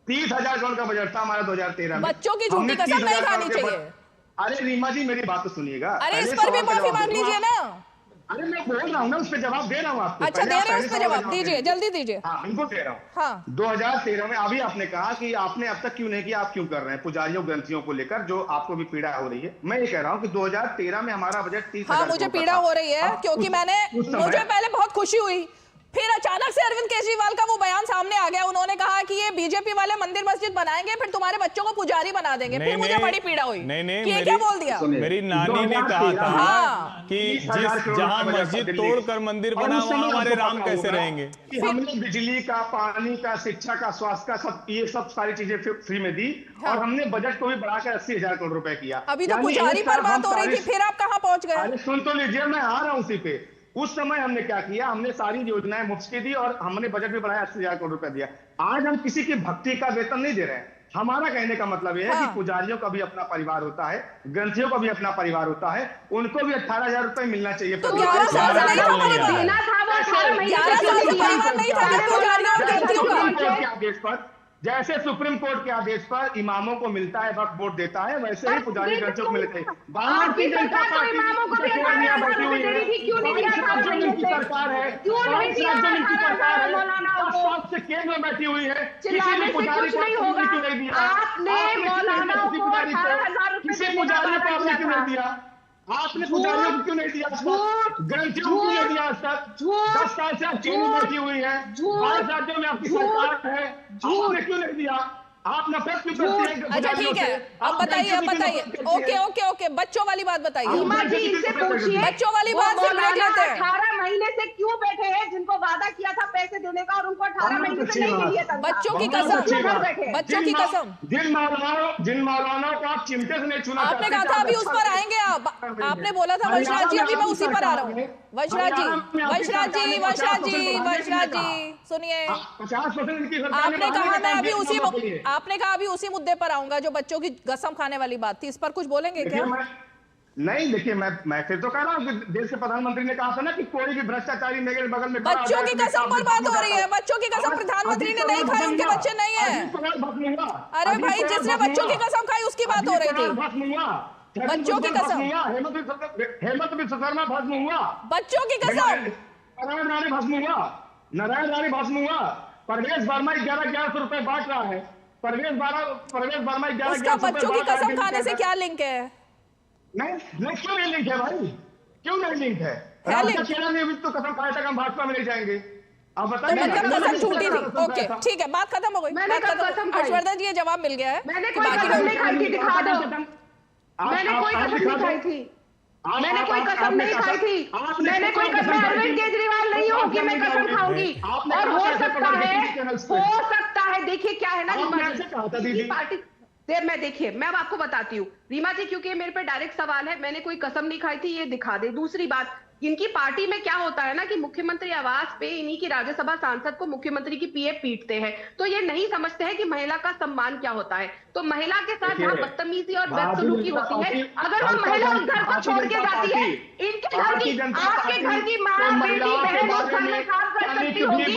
30,000 करोड़ का बजट था हमारा 2013 में। बच्चों की झूठी कसम नहीं खानी चाहिए। अरे रीमा जी मेरी बात तो सुनिएगा। अरे इस पर भी माफी मांग लीजिए ना। अरे मैं बोल रहा हूँ ना, उस पर जवाब दे रहा हूँ आपको। अच्छा दे रहे हैं, उस पर जवाब दीजिए, जल्दी दीजिए। हाँ बिल्कुल दे रहा हूँ। हाँ 2013 में अभी आपने कहा कि आपने अब तक क्यों नहीं किया, आप क्यों कर रहे हैं पुजारियों ग्रंथियों को लेकर, जो आपको भी पीड़ा हो रही है। मैं ये कह रहा हूँ कि 2013 में हमारा बजट 30,000 हाँ मुझे पीड़ा हो रही है, क्योंकि मुझे पहले बहुत खुशी हुई, फिर अचानक से अरविंद केजरीवाल का वो बयान सामने आ गया। उन्होंने कहा कि ये बीजेपी वाले मंदिर मस्जिद बनाएंगे, फिर तुम्हारे बच्चों को पुजारी बना देंगे। फिर मुझे बड़ी पीड़ा हुई कि ये क्या बोल दिया। मेरी नानी ने कहा था कि जहां मस्जिद तोड़कर मंदिर बना वहां हमारे राम कैसे रहेंगे। हमने बिजली का, पानी का, शिक्षा का, स्वास्थ्य का, सब ये सब सारी चीजें फ्री में दी। और हमने बजट को भी बढ़ाकर 80,000 करोड़ रुपए किया। अभी तो पुजारी पर बात हो रही थी, फिर आप कहाँ पहुंच गए। अरे सुन तो लीजिए, मैं आ रहा हूँ उसी पे। उस समय हमने क्या किया, हमने सारी योजनाएं मुफ्त की दी और हमने बजट भी बढ़ाया, 80,000 करोड़ रुपए दिया। आज हम किसी की भक्ति का वेतन नहीं दे रहे हैं। हमारा कहने का मतलब यह है कि पुजारियों का भी अपना परिवार होता है, ग्रंथियों का भी अपना परिवार होता है, उनको भी 18,000 रुपए मिलना चाहिए। तो 11 साल से नहीं था परिवार, 11 साल से परिवार नहीं था पुजारियों और ग्रंथियों का। आदेश पर, जैसे सुप्रीम कोर्ट के आदेश पर इमामों को मिलता है, वक्फ बोर्ड देता है, वैसे ही पुजारी ग्रंथियों को मिलते हैं। भारतीय जनता पार्टी इमामों को भी बैठी हुई है, सरकार है, स्वास्थ्य केंद्र में बैठी हुई है, किसी भी पुजारी को नहीं दिया। आपने किसी पुजारी को आपने क्यों नहीं दिया? आपने पुजारियों को क्यों नहीं दिया? ग्रंथियों को क्यों नहीं दिया? 10 साल से आप चीन में बैठी हुई है, 12 राज्यों में आपकी सरकार है, आपने क्यों नहीं दिया? आप नफरत क्यों करती हैं? अच्छा ठीक है, अब बताइए। ओके बच्चों वाली बात बताइए। बच्चों वाली बात फिर ब्रेक लेते हैं। 18 महीने से क्यों बैठे हैं, जिनको वादा किया था पैसे देने का और उनको 18 महीने से नहीं मिली है। बच्चों की कसम, बच्चों की कसम। जिन मौलानाओं को आप चिमटे से नहीं छूना, आपने कहा था अभी उस पर आएंगे आप, आपने बोला था वंशराज जी, अभी मैं उसी पर आ रहा हूँ। वंशराज जी सुनिए, 50% आपने कहा मैं अभी उसी मुद्दे पर आऊंगा जो बच्चों की कसम खाने वाली बात थी। इस पर कुछ बोलेंगे क्या? नहीं देखिए, मैं फिर तो कह रहा हूँ कि देश के प्रधानमंत्री ने कहा था ना कि कोई भी भ्रष्टाचारी मेरे बगल में बच्चों की कसम पर बात हो रही है। बच्चों की कसम प्रधानमंत्री ने नहीं खाई, उनके बच्चे नहीं है। अरे भाई जिसने बच्चों की कसम खाई उसकी बात हो रही थी। बच्चों की कसम, हेमंत विश्व शर्मा भस्म हुआ, बच्चों की कसम, नारायण राणे भस्म हुआ, परवेश वर्मा 1100 रुपए बांट रहा है। परवेश वर्मा 1100 उसका बच्चों की कसम खाने से क्या लिंक है? नहीं क्यों नहीं लिंक है भाई, क्यों नहीं लिंक है? चेहरा ने भी तो कसम खाया था कि हम भाजपा में नहीं जाएंगे। आप बताइए, मतलब कसम छूटी थी। ओके ठीक है, बात खत्म हो गई। हर्षवर्धन जी ये जवाब मिल गया है। मैंने कोई कसम नहीं खाई थी, दिखा दो। मैंने कोई कसम नहीं खाई थी, मैंने कोई कसम नहीं खाई थी, मैंने कोई कसम, अरविंद केजरीवाल नहीं हो कि मैं कसम खाऊंगी। और हो सकता है देखिए क्या है ना, पार्टी मैं देखिए मैं अब आपको बताती हूँ रीमा जी, क्योंकि मेरे पे डायरेक्ट सवाल है। मैंने कोई कसम नहीं खाई थी, ये दिखा दे। दूसरी बात, इनकी पार्टी में क्या होता है ना कि मुख्यमंत्री आवास पे इन्हीं की राज्यसभा सांसद को मुख्यमंत्री की पीए पीटते हैं, तो ये नहीं समझते हैं कि महिला का सम्मान क्या होता है। तो महिला के साथ जहाँ बदतमीजी और बदसलूकी होती है, अगर वो महिला उस घर को छोड़ के जाती है, इनके घर की, आपके घर की माँ, बेटी, बहन उस घर में काम कर सकती होगी,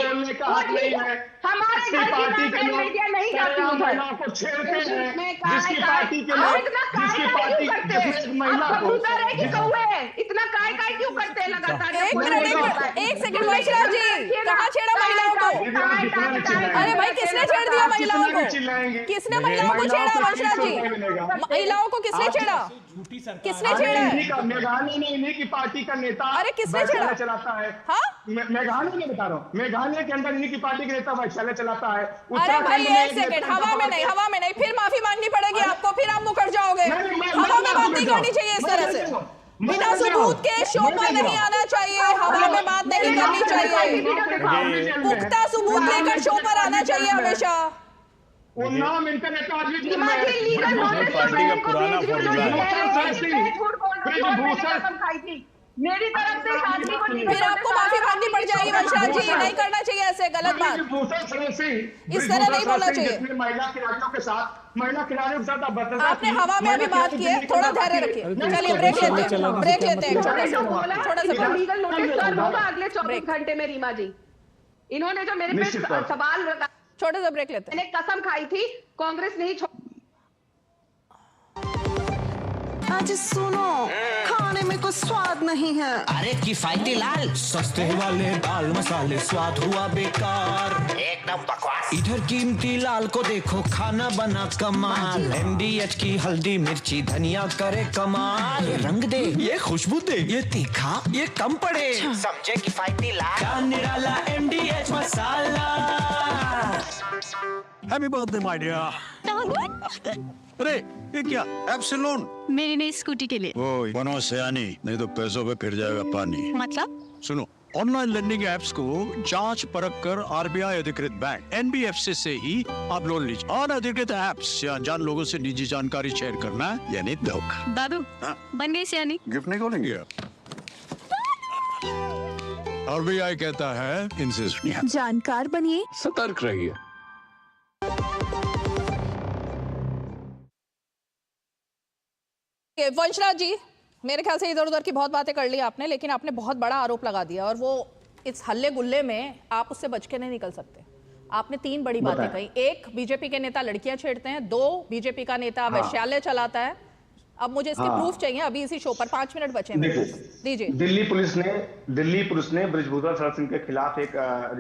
हमारे घर की माँ मीडिया नहीं जाती उधर। इतना काय काय क्यों करते हैं लगातार? एक सेकंड वंशराज जी, कहाँ छेड़ा महिलाओं को? अरे भाई किसने छेड़ दिया महिलाओं को? किसने महिलाओं को छेड़ा? वंशराज जी, महिलाओं को किसने छेड़ा? किसने छेड़ा? मेघालय ने इन्हीं की पार्टी का नेता, अरे किसने छेड़ा? चलाता है। हाँ मेघालय में बता रहा हूँ, मेघालय के अंदर इन्हीं की पार्टी के नेता वैशाल्य चलाता है। अरे भाई एक सेकंड, हवा में नहीं, फिर माफी मांगनी पड़ेगी आपको, फिर आप मुकर जाओगे। हवा में बात नहीं करनी चाहिए इस तरह से, बिना सबूत के शो पर नहीं आना चाहिए, हवा में बात नहीं करनी चाहिए, पुख्ता सबूत लेकर शो पर आना चाहिए हमेशा। उन्नाव इंटरनेट का आदमी पार्टी का पुराना फॉर्मूला है। मेरी तरफ से इस आदमी को नहीं फिर आपको माफी मांगनी पड़ जाएगी वंशराज जी, नहीं करना चाहिए ऐसे गलत बात, इस तरह नहीं बोलना चाहिए। महिला खिलाड़ियों के साथ आपने हवा में अभी बात की है, थोड़ा धैर्य रखिए। चलिए ब्रेक लेते हैं, ब्रेक लेते हैं, छोटा सा लीगल नोटिस सर्व होगा अगले 24 घंटे में। रीमा जी, इन्होंने जो मेरे पे सवाल रखा, छोटा सा ब्रेक लेते हैं। मैंने कसम खाई थी कांग्रेस नहीं आज सुनो, खाने में कुछ स्वाद नहीं है। अरे किफायती लाल, सस्ते वाले दाल मसाले, स्वाद हुआ बेकार, एकदम बकवास। इधर कीमती लाल को देखो, खाना बना कमाल, MDH की हल्दी मिर्ची धनिया करे कमाल। ये रंग दे, ये खुशबू दे, ये तीखा, ये कम पड़े, समझे किफायती लाल का निराला MDH मसाला। Happy birthday my dear. अरे ये क्या एप्सिलॉन? मेरी नई स्कूटी के लिए। ओए बनो सयानी, नहीं तो पैसों पे फिर जाएगा पानी। मतलब? सुनो, ऑनलाइन लर्निंग ऐप्स को जांच परख कर RBI अधिकृत बैंक NBFC से ही आप लोन लीजिए। अनधिकृत ऐप्स या अनजान लोगों से निजी जानकारी शेयर करना यानी धोखा। दादू बन गई सयानी। गिफ्ट नहीं खोलेंगे? RBI कहता है इनसे सुनिए, जानकार बनिए, सतर्क रहिए। वंशराज जी, मेरे ख्याल से इधर उधर की बहुत बातें कर ली आपने, लेकिन आपने बहुत बड़ा आरोप लगा दिया और वो इस हल्ले गुल्ले में आप उससे बच के नहीं निकल सकते। आपने 3 बड़ी बातें कही। 1, बीजेपी के नेता लड़कियां छेड़ते हैं। 2, बीजेपी का नेता वैश्यालय चलाता है। अब मुझे इसके प्रूफ चाहिए अभी इसी शो पर। 5 मिनट बचे हैं, दीजिए। दिल्ली पुलिस ने बृजभूषण शरण सिंह के खिलाफ एक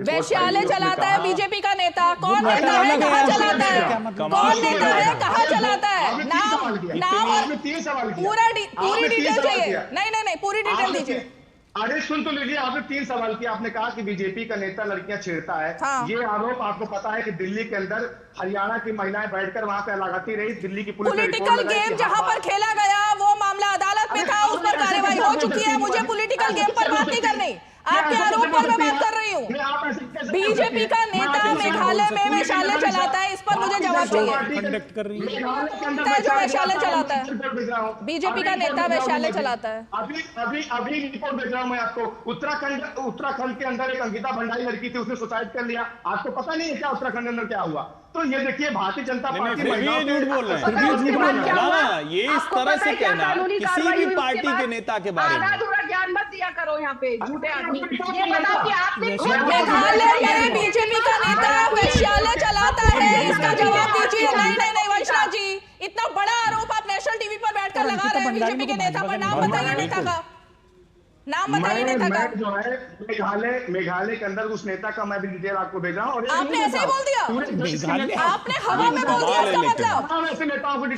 वैश्यालय चलाता है बीजेपी का नेता। कौन नेता है, कहाँ चलाता है, कौन नेता है, कहाँ चलाता है, नाम और पूरी डिटेल चाहिए। नहीं, पूरी डिटेल दीजिए। अरे सुन तो लीजिए, आपने 3 सवाल किया। आपने कहा कि बीजेपी का नेता लड़कियां छेड़ता है। हाँ। ये आरोप आपको पता है कि दिल्ली के अंदर हरियाणा की महिलाएं बैठकर वहां पे लगाती रही। दिल्ली की पुलिस पॉलिटिकल गेम जहां पर खेला गया वो मामला अदालत में था, उस पर कार्रवाई हो चुकी है। मुझे पॉलिटिकल गेम पर बात नहीं करनी, आपके आरोप पर मैं बात कर रही हूँ। बीजेपी का नेता मेघालय में वैश्यालय चलाता है, इस पर मुझे जवाब चाहिए। जो वैश्यालय चलाता है, बीजेपी का नेता वैश्यालय चलाता है। अभी रिपोर्ट भेज रहा हूँ मैं आपको। उत्तराखंड के अंदर एक अंकिता भंडारी लड़की थी, उसने सुसाइड कर लिया। आपको पता नहीं है क्या उत्तराखंड के अंदर क्या हुआ? तो ये देखिए, भारतीय जनता पार्टी झूठ बोल रहे हैं। ये इस तरह से कहना किसी भी पार्टी के नेता के बारे में ज्ञान मत दिया करो यहाँ पे झूठे आदमी। ये बताओ कि आपने मेघालय में बीजेपी का नेता वैश्यालय चलाता है, इसका जवाब दीजिए। नहीं वंशराज जी, इतना बड़ा आरोप आप नेशनल टीवी पर बैठकर लगा रहे हैं बीजेपी के नेता पर। नाम बताइए नेता का, नाम बताइए नेता का। जो है मेघालय के अंदर उस नेता का मैं भी डिटेल आपको भेज रहा हूँ। आपने ऐसे ही बोल दिया, आपने हवा में बोल दिया, इसका मतलब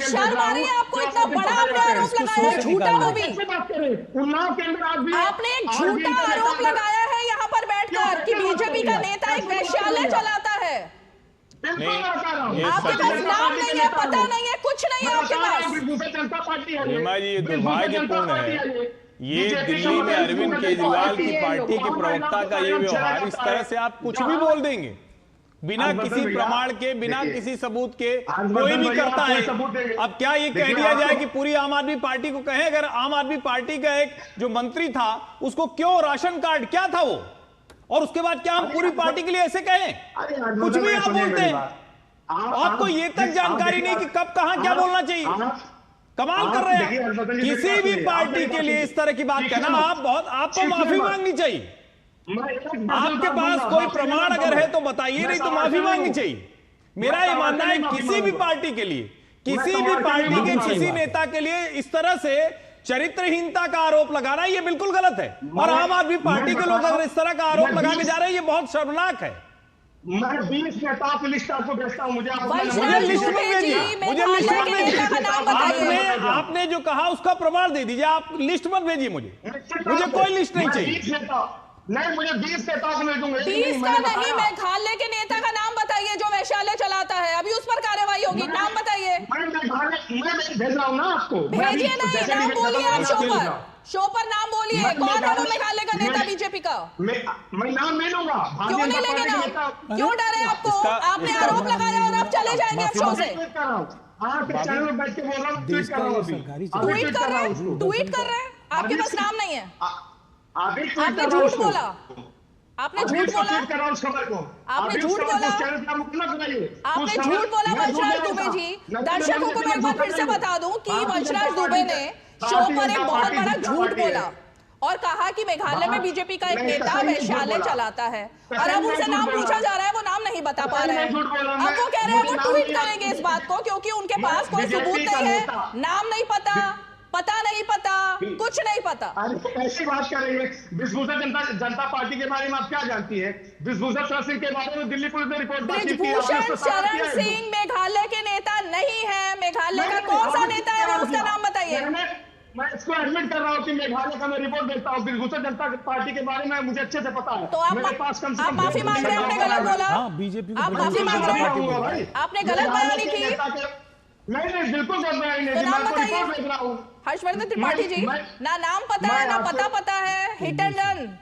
शर्म आ रही है आपको? इतना बड़ा आपने आरोप लगाया, झूठा वो भी। आपने एक झूठा आरोप लगाया है यहाँ पर बैठकर कि बीजेपी का नेता एक वैश्यालय चलाता है। आपके पास नाम नहीं है, पता नहीं है, कुछ नहीं है आपके पास। रीमा जी, ये दुर्भाग्यपूर्ण है। ये दिल्ली में अरविंद केजरीवाल की पार्टी के प्रवक्ता का ये व्यवहार, इस तरह से आप कुछ भी बोल देंगे बिना किसी प्रमाण के, बिना किसी सबूत के। कोई भी करता है। अब क्या ये कह दिया जाए कि पूरी आम आदमी पार्टी को कहें? अगर आम आदमी पार्टी का एक जो मंत्री था उसको क्यों राशन कार्ड क्या था वो, और उसके बाद क्या हम पूरी पार्टी के लिए ऐसे कहें? कुछ भी आप बोलते हैं। आपको ये तक जानकारी नहीं कि कब कहां क्या बोलना चाहिए। कमाल कर रहे हैं। किसी भी पार्टी के लिए इस तरह की बात कहना, आपको माफी मांगनी चाहिए। आपके पास कोई प्रमाण अगर है तो बताइए, नहीं तो माफी मांगनी चाहिए। मेरा ये मानना है किसी भी पार्टी के लिए, किसी भी पार्टी के किसी नेता के लिए इस तरह से चरित्रहीनता का आरोप लगाना ये बिल्कुल गलत है। और आम आदमी पार्टी के लोग अगर इस तरह का आरोप लगा के जा रहे हैं, ये बहुत शर्मनाक है। मैं 20 नेताओं की लिस्ट आपको भेजता हूं। मुझे लिस्ट मत भेजिए, मुझे लिस्ट मत भेजिए। आपने जो कहा उसका प्रमाण दे दीजिए, आप लिस्ट मत भेजिए मुझे कोई लिस्ट नहीं चाहिए। नहीं, मुझे 20 नेताओं को भेजूंगा। 20 का नहीं, मेघालय के नेता का नाम बताइए जो वैश्यालय चलाता है, अभी उस पर कार्रवाई होगी। नाम बताइए। मैं भेज रहा हूं ना आपको। भेजिए नहीं, नाम बोलिए आप शो पर नाम बोलिए। कौन है वो मेघालय का नेता बीजेपी का? मैं नाम नहीं लूंगा। क्यों नहीं लेंगे नाम? क्यों डर है आपको? आपने आरोप लगाया और अब चले जाएंगे आप शो से। ट्वीट कर रहे हैं, ट्वीट कर रहे हैं। आपके पास नाम नहीं है, आपने झूठ बोला, आपने झूठ बोला, आपने झूठ बोला, आपने झूठ बोला वंशराज दुबे जी। दर्शकों को मैं एक बार फिर से बता दूं कि वंशराज दुबे ने शो पर एक बहुत बड़ा झूठ बोला और कहा कि मेघालय में बीजेपी का एक नेता वैश्यालय चलाता है, और अब उनसे नाम पूछा जा रहा है, वो नाम नहीं बता पा रहे हैं। अब वो कह रहे हैं वो ट्वीट करेंगे इस बात को, क्योंकि उनके पास कोई सबूत नहीं है, नाम नहीं पता, पता नहीं पता, कुछ नहीं पता। ऐसी बात करेंगे। ब्रिजभूषण जनता पार्टी के बारे में आप क्या जानती है? ब्रिजभूषण शरण सिंह के बारे में दिल्ली पुलिस ने रिपोर्ट दाखिल की है। ब्रिजभूषण शरण सिंह मेघालय के नेता नहीं है। मेघालय का कौन सा नेता है, वो उसका नाम बताइए। मैं इसको एडमिट कर रहा हूँ कि मेघालय का मैं रिपोर्ट देता हूँ। ब्रिजभूषण जनता पार्टी के बारे में मुझे अच्छे से पता है। तो आप माफी मांग रहे हैं, आपने गलत बोला, बीजेपी आप माफी मांग रहे हैं, आपने गलत बयानी की। नहीं, बिल्कुल गलत बयानी तो नाम बताइए। रहा हूँ हर्षवर्धन त्रिपाठी जी, ना नाम पता है, ना पता है, हिट एंड रन।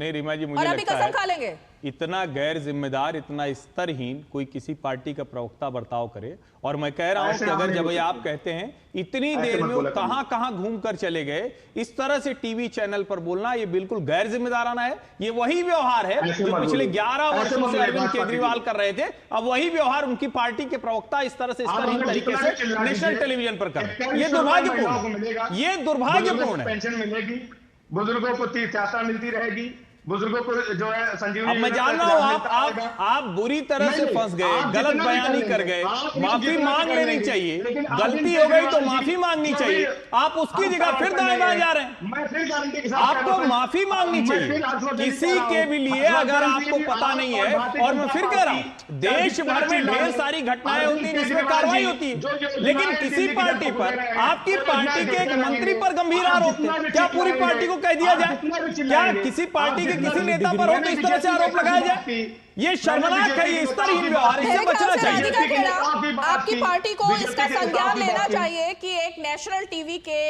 नहीं रीमा जी, और मुझे अभी लगता कसम है खा लेंगे। इतना गैर जिम्मेदार, इतना स्तरहीन कोई किसी पार्टी का प्रवक्ता बर्ताव करे। और मैं कह रहा हूं कि अगर जब आप कहते हैं इतनी देर में वो कहां घूम कर चले गए, इस तरह से टीवी चैनल पर बोलना, ये बिल्कुल गैर जिम्मेदाराना है। ये वही व्यवहार है जो पिछले 11 वर्षों से अरविंद केजरीवाल कर रहे थे। अब वही व्यवहार उनकी पार्टी के प्रवक्ता इस तरह से स्तरहीन तरीके से नेशनल टेलीविजन पर कर रहे हैं। ये दुर्भाग्यपूर्ण, ये दुर्भाग्यपूर्ण है। पेंशन मिलेगी, बुजुर्गों को तीर्थ यात्रा मिलती रहेगी, बुजुर्गों को जो है संजीवनी। अब मैं जान रहा हूं आप बुरी तरह से फंस गए, गलत बयानी कर गए, माफी मांग लेनी चाहिए, गलती हो गई तो माफी मांगनी चाहिए। आप उसकी जगह फिर दाएं बाएं जा रहे हैं। आपको माफी मांगनी चाहिए किसी के भी लिए अगर आपको पता नहीं है। और मैं फिर कह रहा हूं, देश भर में ढेर सारी घटनाएं होती हैं जिसमें कार्रवाई होती है, लेकिन किसी पार्टी पर, आपकी पार्टी के एक मंत्री पर गंभीर आरोप थे, क्या पूरी पार्टी को कह दिया जाए? क्या किसी पार्टी के किसी नेता पर हो तो इस तरह से आरोप लगाया जाए? ये शर्मनाक है, ये स्तरहीन व्यवहार, इससे बचना चाहिए। आपकी पार्टी को इसका संज्ञान लेना चाहिए कि एक नेशनल टीवी के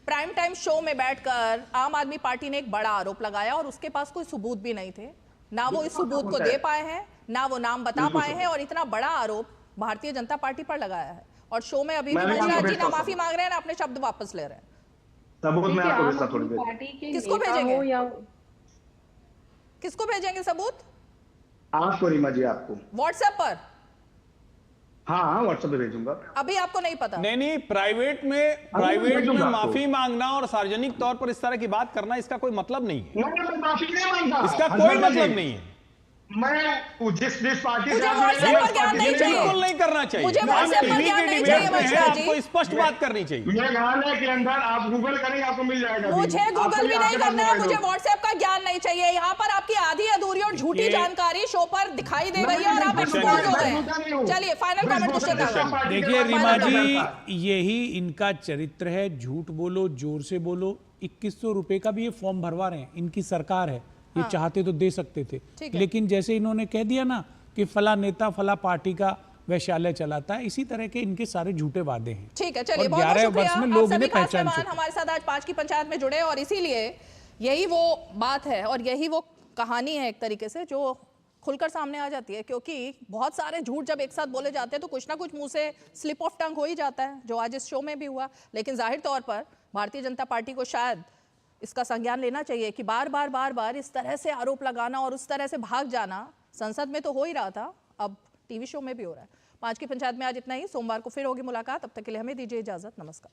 प्राइम टाइम शो में बैठकर आम आदमी पार्टी ने एक बड़ा आरोप लगाया और उसके पास कोई सबूत भी नहीं थे। ना वो इस सबूत को दे पाए हैं, ना वो नाम बता पाए हैं, और इतना बड़ा आरोप भारतीय जनता पार्टी पर लगाया है। और शो में अभी भी वंशराज जी ना माफी मांग रहे हैं, ना अपने शब्द वापस ले रहे हैं। किसको भेजेंगे, किसको भेजेंगे सबूत? आपको रीमा जी, आपको व्हाट्सएप पर। हाँ, व्हाट्सएप पे भेजूंगा। अभी आपको नहीं पता? नहीं, प्राइवेट में माफी मांगना और सार्वजनिक तौर पर इस तरह की बात करना, इसका कोई मतलब नहीं है। माफी नहीं मांगता, इसका कोई मतलब नहीं है। मैं जिस पार्टी से बिल्कुल नहीं करना चाहिए। मुझे व्हाट्सएप पर ज्ञान नहीं चाहिए वंशराज जी। आपको स्पष्ट बात करनी चाहिए। मेघालय के अंदर आप गूगल करेंगे, आपको मिल जाएगा। मुझे गूगल भी नहीं करना है, मुझे व्हाट्सएप का ज्ञान नहीं चाहिए। यहाँ पर आपकी आधी अधूरी और झूठी जानकारी शो पर दिखाई दे गई है और आप एक्सपोज हो गए। चलिए फाइनल कमेंट कुछ देखिए रीमा जी, यही इनका चरित्र है, झूठ बोलो, जोर से बोलो। 2100 रुपए का भी ये फॉर्म भरवा रहे हैं, इनकी सरकार है, ये चाहते तो दे सकते थे, लेकिन जैसे इन्होंने कह दिया ना कि फला नेता फला पार्टी का वैश्यालय चलाता है, इसी तरह के इनके सारे झूठे वादे हैं। ठीक है, चलिए बहुत बहुत शुक्रिया। में लोग इन्हें पहचान चुके। हमारे साथ आज 5 की पंचायत में जुड़े, और इसीलिए यही वो बात है और यही वो कहानी है एक तरीके से जो खुलकर सामने आ जाती है, क्योंकि बहुत सारे झूठ जब एक साथ बोले जाते हैं तो कुछ ना कुछ मुंह से स्लिप ऑफ टंग हो ही जाता है, जो आज इस शो में भी हुआ। लेकिन जाहिर तौर पर भारतीय जनता पार्टी को शायद इसका संज्ञान लेना चाहिए कि बार बार इस तरह से आरोप लगाना और उस तरह से भाग जाना संसद में तो हो ही रहा था, अब टीवी शो में भी हो रहा है। 5 की पंचायत में आज इतना ही। सोमवार को फिर होगी मुलाकात, तब तक के लिए हमें दीजिए इजाजत। नमस्कार।